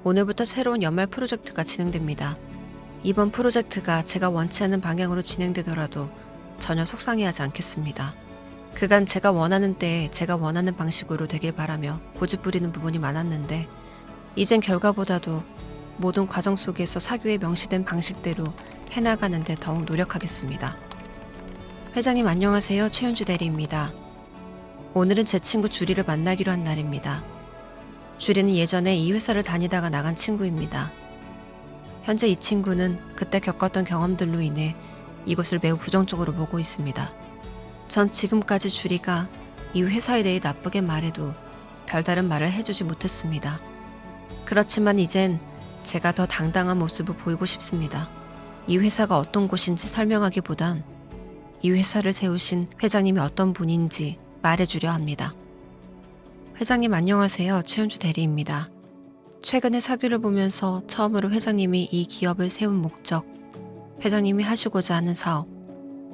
오늘부터 새로운 연말 프로젝트가 진행됩니다. 이번 프로젝트가 제가 원치 않는 방향으로 진행되더라도 전혀 속상해하지 않겠습니다. 그간 제가 원하는 때에 제가 원하는 방식으로 되길 바라며 고집부리는 부분이 많았는데 이젠 결과보다도 모든 과정 속에서 사규에 명시된 방식대로 해나가는 데 더욱 노력하겠습니다. 회장님 안녕하세요. 최현주 대리입니다. 오늘은 제 친구 주리를 만나기로 한 날입니다. 주리는 예전에 이 회사를 다니다가 나간 친구입니다. 현재 이 친구는 그때 겪었던 경험들로 인해 이곳을 매우 부정적으로 보고 있습니다. 전 지금까지 주리가 이 회사에 대해 나쁘게 말해도 별다른 말을 해주지 못했습니다. 그렇지만 이젠 제가 더 당당한 모습을 보이고 싶습니다. 이 회사가 어떤 곳인지 설명하기보단 이 회사를 세우신 회장님이 어떤 분인지 말해주려 합니다. 회장님 안녕하세요. 최은주 대리입니다. 최근에 사규를 보면서 처음으로 회장님이 이 기업을 세운 목적, 회장님이 하시고자 하는 사업,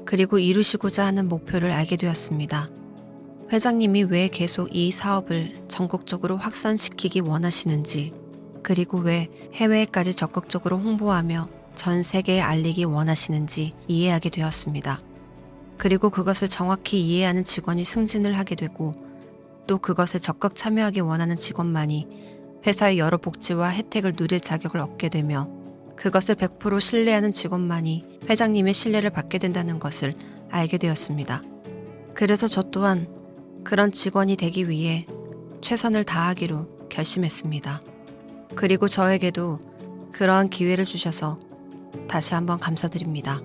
그리고 이루시고자 하는 목표를 알게 되었습니다. 회장님이 왜 계속 이 사업을 전국적으로 확산시키기 원하시는지, 그리고 왜 해외에까지 적극적으로 홍보하며 전 세계에 알리기 원하시는지 이해하게 되었습니다. 그리고 그것을 정확히 이해하는 직원이 승진을 하게 되고 또 그것에 적극 참여하기 원하는 직원만이 회사의 여러 복지와 혜택을 누릴 자격을 얻게 되며 그것을 100% 신뢰하는 직원만이 회장님의 신뢰를 받게 된다는 것을 알게 되었습니다. 그래서 저 또한 그런 직원이 되기 위해 최선을 다하기로 결심했습니다. 그리고 저에게도 그러한 기회를 주셔서 다시 한번 감사드립니다.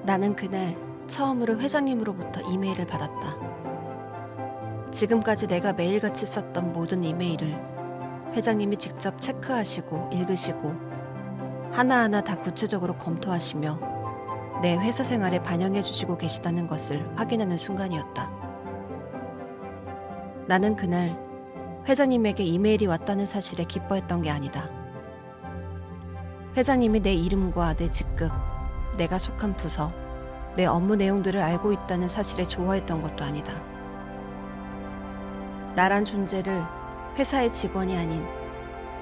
나는 그날 처음으로 회장님으로부터 이메일을 받았다. 지금까지 내가 매일같이 썼던 모든 이메일을 회장님이 직접 체크하시고 읽으시고 하나하나 다 구체적으로 검토하시며 내 회사 생활에 반영해 주시고 계시다는 것을 확인하는 순간이었다. 나는 그날 회장님에게 이메일이 왔다는 사실에 기뻐했던 게 아니다. 회장님이 내 이름과 내 직급, 내가 속한 부서, 내 업무 내용들을 알고 있다는 사실에 좋아했던 것도 아니다. 나란 존재를 회사의 직원이 아닌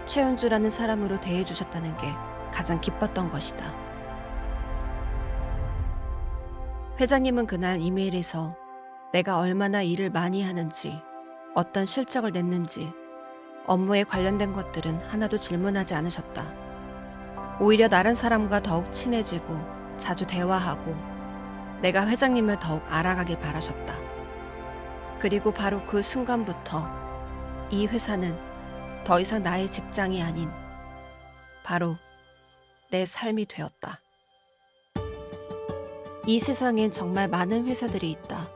최은주라는 사람으로 대해주셨다는 게 가장 기뻤던 것이다. 회장님은 그날 이메일에서 내가 얼마나 일을 많이 하는지, 어떤 실적을 냈는지, 업무에 관련된 것들은 하나도 질문하지 않으셨다. 오히려 나란 사람과 더욱 친해지고 자주 대화하고 내가 회장님을 더욱 알아가길 바라셨다. 그리고 바로 그 순간부터 이 회사는 더 이상 나의 직장이 아닌 바로 내 삶이 되었다. 이 세상엔 정말 많은 회사들이 있다.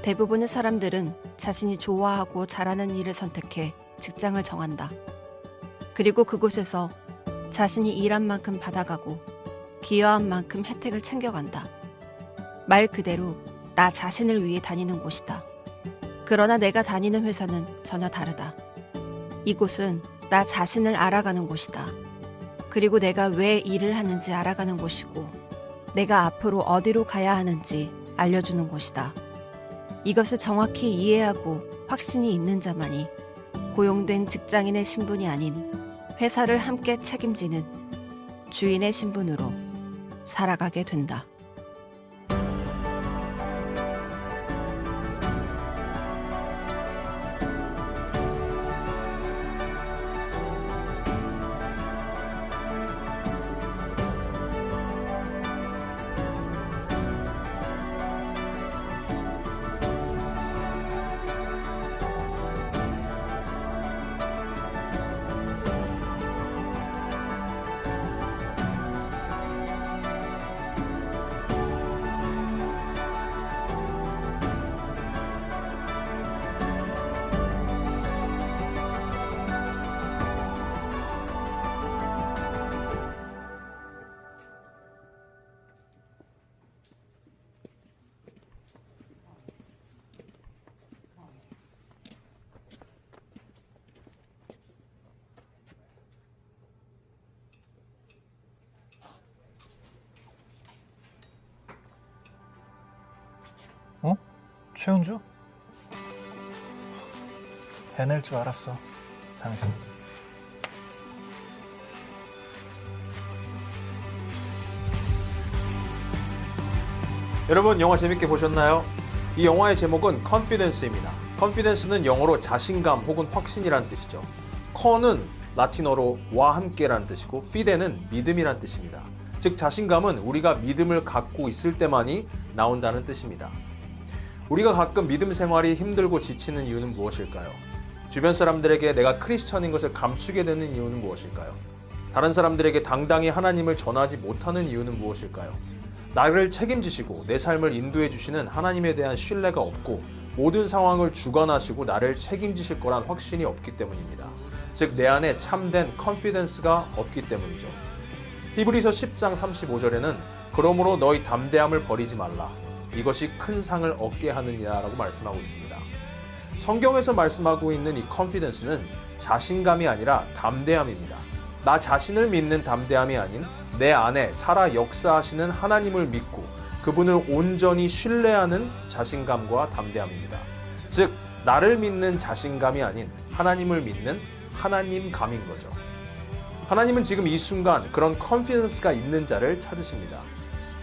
대부분의 사람들은 자신이 좋아하고 잘하는 일을 선택해 직장을 정한다. 그리고 그곳에서 자신이 일한 만큼 받아가고 기여한 만큼 혜택을 챙겨간다. 말 그대로 나 자신을 위해 다니는 곳이다. 그러나 내가 다니는 회사는 전혀 다르다. 이곳은 나 자신을 알아가는 곳이다. 그리고 내가 왜 일을 하는지 알아가는 곳이고 내가 앞으로 어디로 가야 하는지 알려주는 곳이다. 이것을 정확히 이해하고 확신이 있는 자만이 고용된 직장인의 신분이 아닌 회사를 함께 책임지는 주인의 신분으로 살아가게 된다. 어? 최은주? 해낼 줄 알았어, 당신. 여러분 영화 재밌게 보셨나요? 이 영화의 제목은 Confidence입니다. Confidence는 영어로 자신감 혹은 확신이란 뜻이죠. Con은 라틴어로 와 함께라는 뜻이고 피데는 믿음이란 뜻입니다. 즉 자신감은 우리가 믿음을 갖고 있을 때만이 나온다는 뜻입니다. 우리가 가끔 믿음 생활이 힘들고 지치는 이유는 무엇일까요? 주변 사람들에게 내가 크리스천인 것을 감추게 되는 이유는 무엇일까요? 다른 사람들에게 당당히 하나님을 전하지 못하는 이유는 무엇일까요? 나를 책임지시고 내 삶을 인도해 주시는 하나님에 대한 신뢰가 없고 모든 상황을 주관하시고 나를 책임지실 거란 확신이 없기 때문입니다. 즉 내 안에 참된 컨피던스가 없기 때문이죠. 히브리서 10장 35절에는 그러므로 너희 담대함을 버리지 말라. 이것이 큰 상을 얻게 하느니라 라고 말씀하고 있습니다. 성경에서 말씀하고 있는 이 컨피던스는 자신감이 아니라 담대함입니다. 나 자신을 믿는 담대함이 아닌 내 안에 살아 역사하시는 하나님을 믿고 그분을 온전히 신뢰하는 자신감과 담대함입니다. 즉 나를 믿는 자신감이 아닌 하나님을 믿는 하나님감인 거죠. 하나님은 지금 이 순간 그런 컨피던스가 있는 자를 찾으십니다.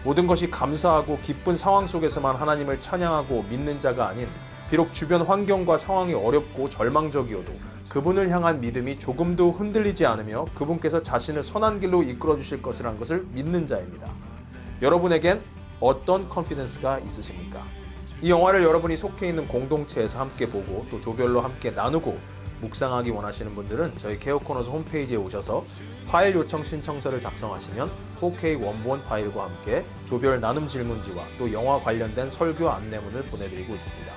모든 것이 감사하고 기쁜 상황 속에서만 하나님을 찬양하고 믿는 자가 아닌 비록 주변 환경과 상황이 어렵고 절망적이어도 그분을 향한 믿음이 조금도 흔들리지 않으며 그분께서 자신을 선한 길로 이끌어 주실 것이라는 것을 믿는 자입니다. 여러분에겐 어떤 컨피던스가 있으십니까? 이 영화를 여러분이 속해 있는 공동체에서 함께 보고 또 조별로 함께 나누고 묵상하기 원하시는 분들은 저희 케어코너스 홈페이지에 오셔서 파일 요청 신청서를 작성하시면 4K 원본 파일과 함께 조별 나눔 질문지와 또 영화 관련된 설교 안내문을 보내드리고 있습니다.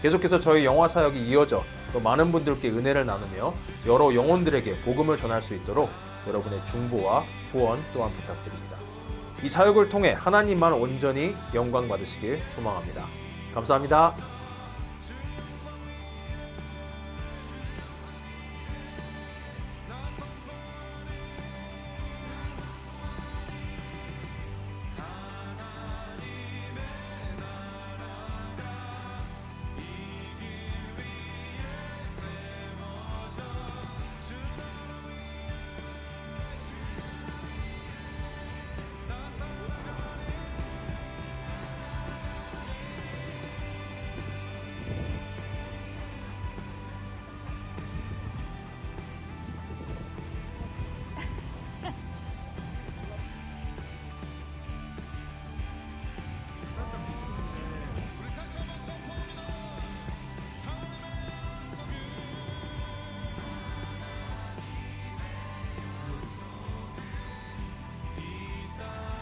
계속해서 저희 영화 사역이 이어져 또 많은 분들께 은혜를 나누며 여러 영혼들에게 복음을 전할 수 있도록 여러분의 중보와 후원 또한 부탁드립니다. 이 사역을 통해 하나님만 온전히 영광 받으시길 소망합니다. 감사합니다.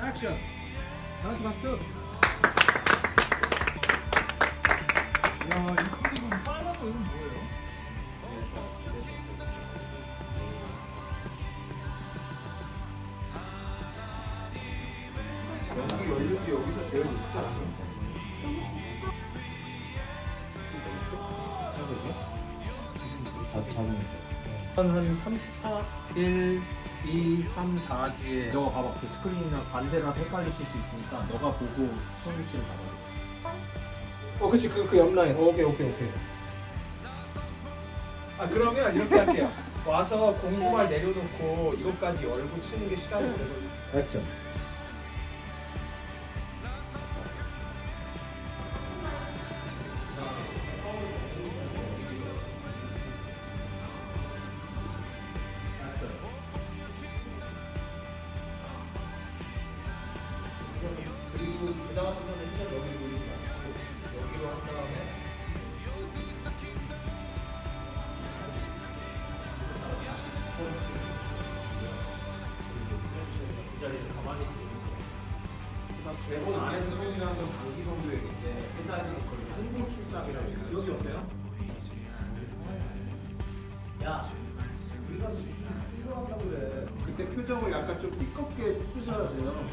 액션! 다 같이 박수! 야, 이 크림 빨간 거 이건 뭐예요? 연기 연료도 여기서 제일 높지 않아요? 한 3, 4, 1, 2, 3, 4지에 너가 봐봐 그 스크린이랑 반대랑 헷갈리실 수 있으니까 너가 보고 손 위치를 잡아. 그치 그 옆라인. 오케이. 그러면 이렇게 할게요. 와서 공구말 내려놓고 이것까지 열고 치는 게 시간이 걸려요. 액션. 그리고 그 다음부터는 시작 여기로 돌리지 말고 여기로 한 다음에 그 자리에서 가만히 있으면서 대본 안에서 소리라는 건 단기 정도 얘기인데 회사에서는 그걸 홍보 출장이라고 해요. 여기 어때요? 야 우리가 필요하다고 그래. 그때 표정을 약간 좀 띠껍게 쓰셔야 돼요.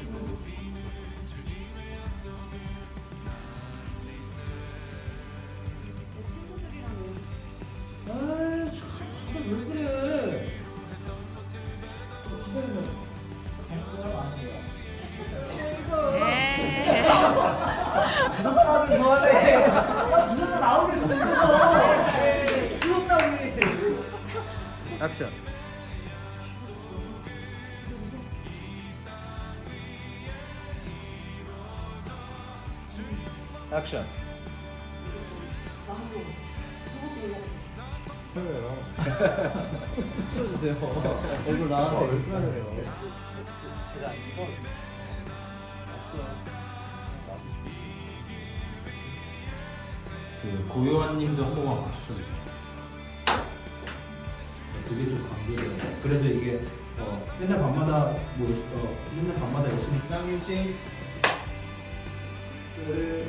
아이 참 왜 그래? 집에는 걱정 안 해요. 부담을 좋아해. 진짜 나오겠어. 귀엽다 우리. 액션. 액션. 풀어주세요. 얼굴 나한테 왜 그러세요? 제가 이거 그 고요한님도 한 번만 박수 쳐주세요. 그게 좀 감동이에요. 그래서 이게 맨날 밤마다 맨날 밤마다 열심히 짱님 씨 그래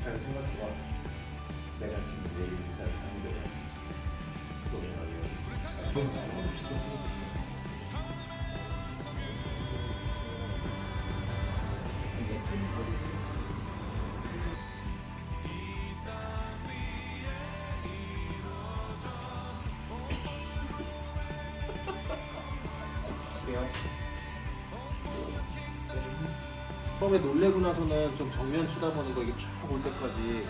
잘 생각해봐. 내가 지금 내일 이사를 하는데 처음에 놀래고 나서는 좀 정면 쳐다보는 거 이게 쭉 올 때까지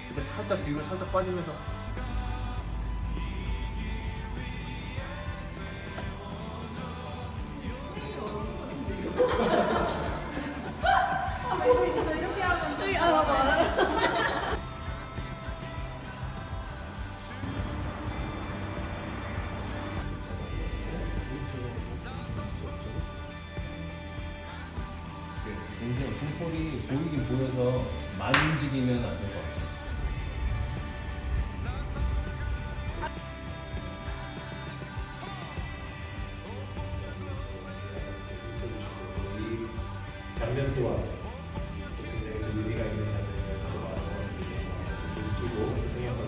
그때 살짝 뒤로 살짝 빠지면서 굉장히 등골이 보이긴 보여서 많이 움직이면 안 될 것 같아요. 장면 또한 굉장히 의미가 있는 장면이라서 그리고 성향을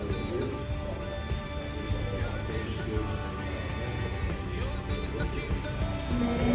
네.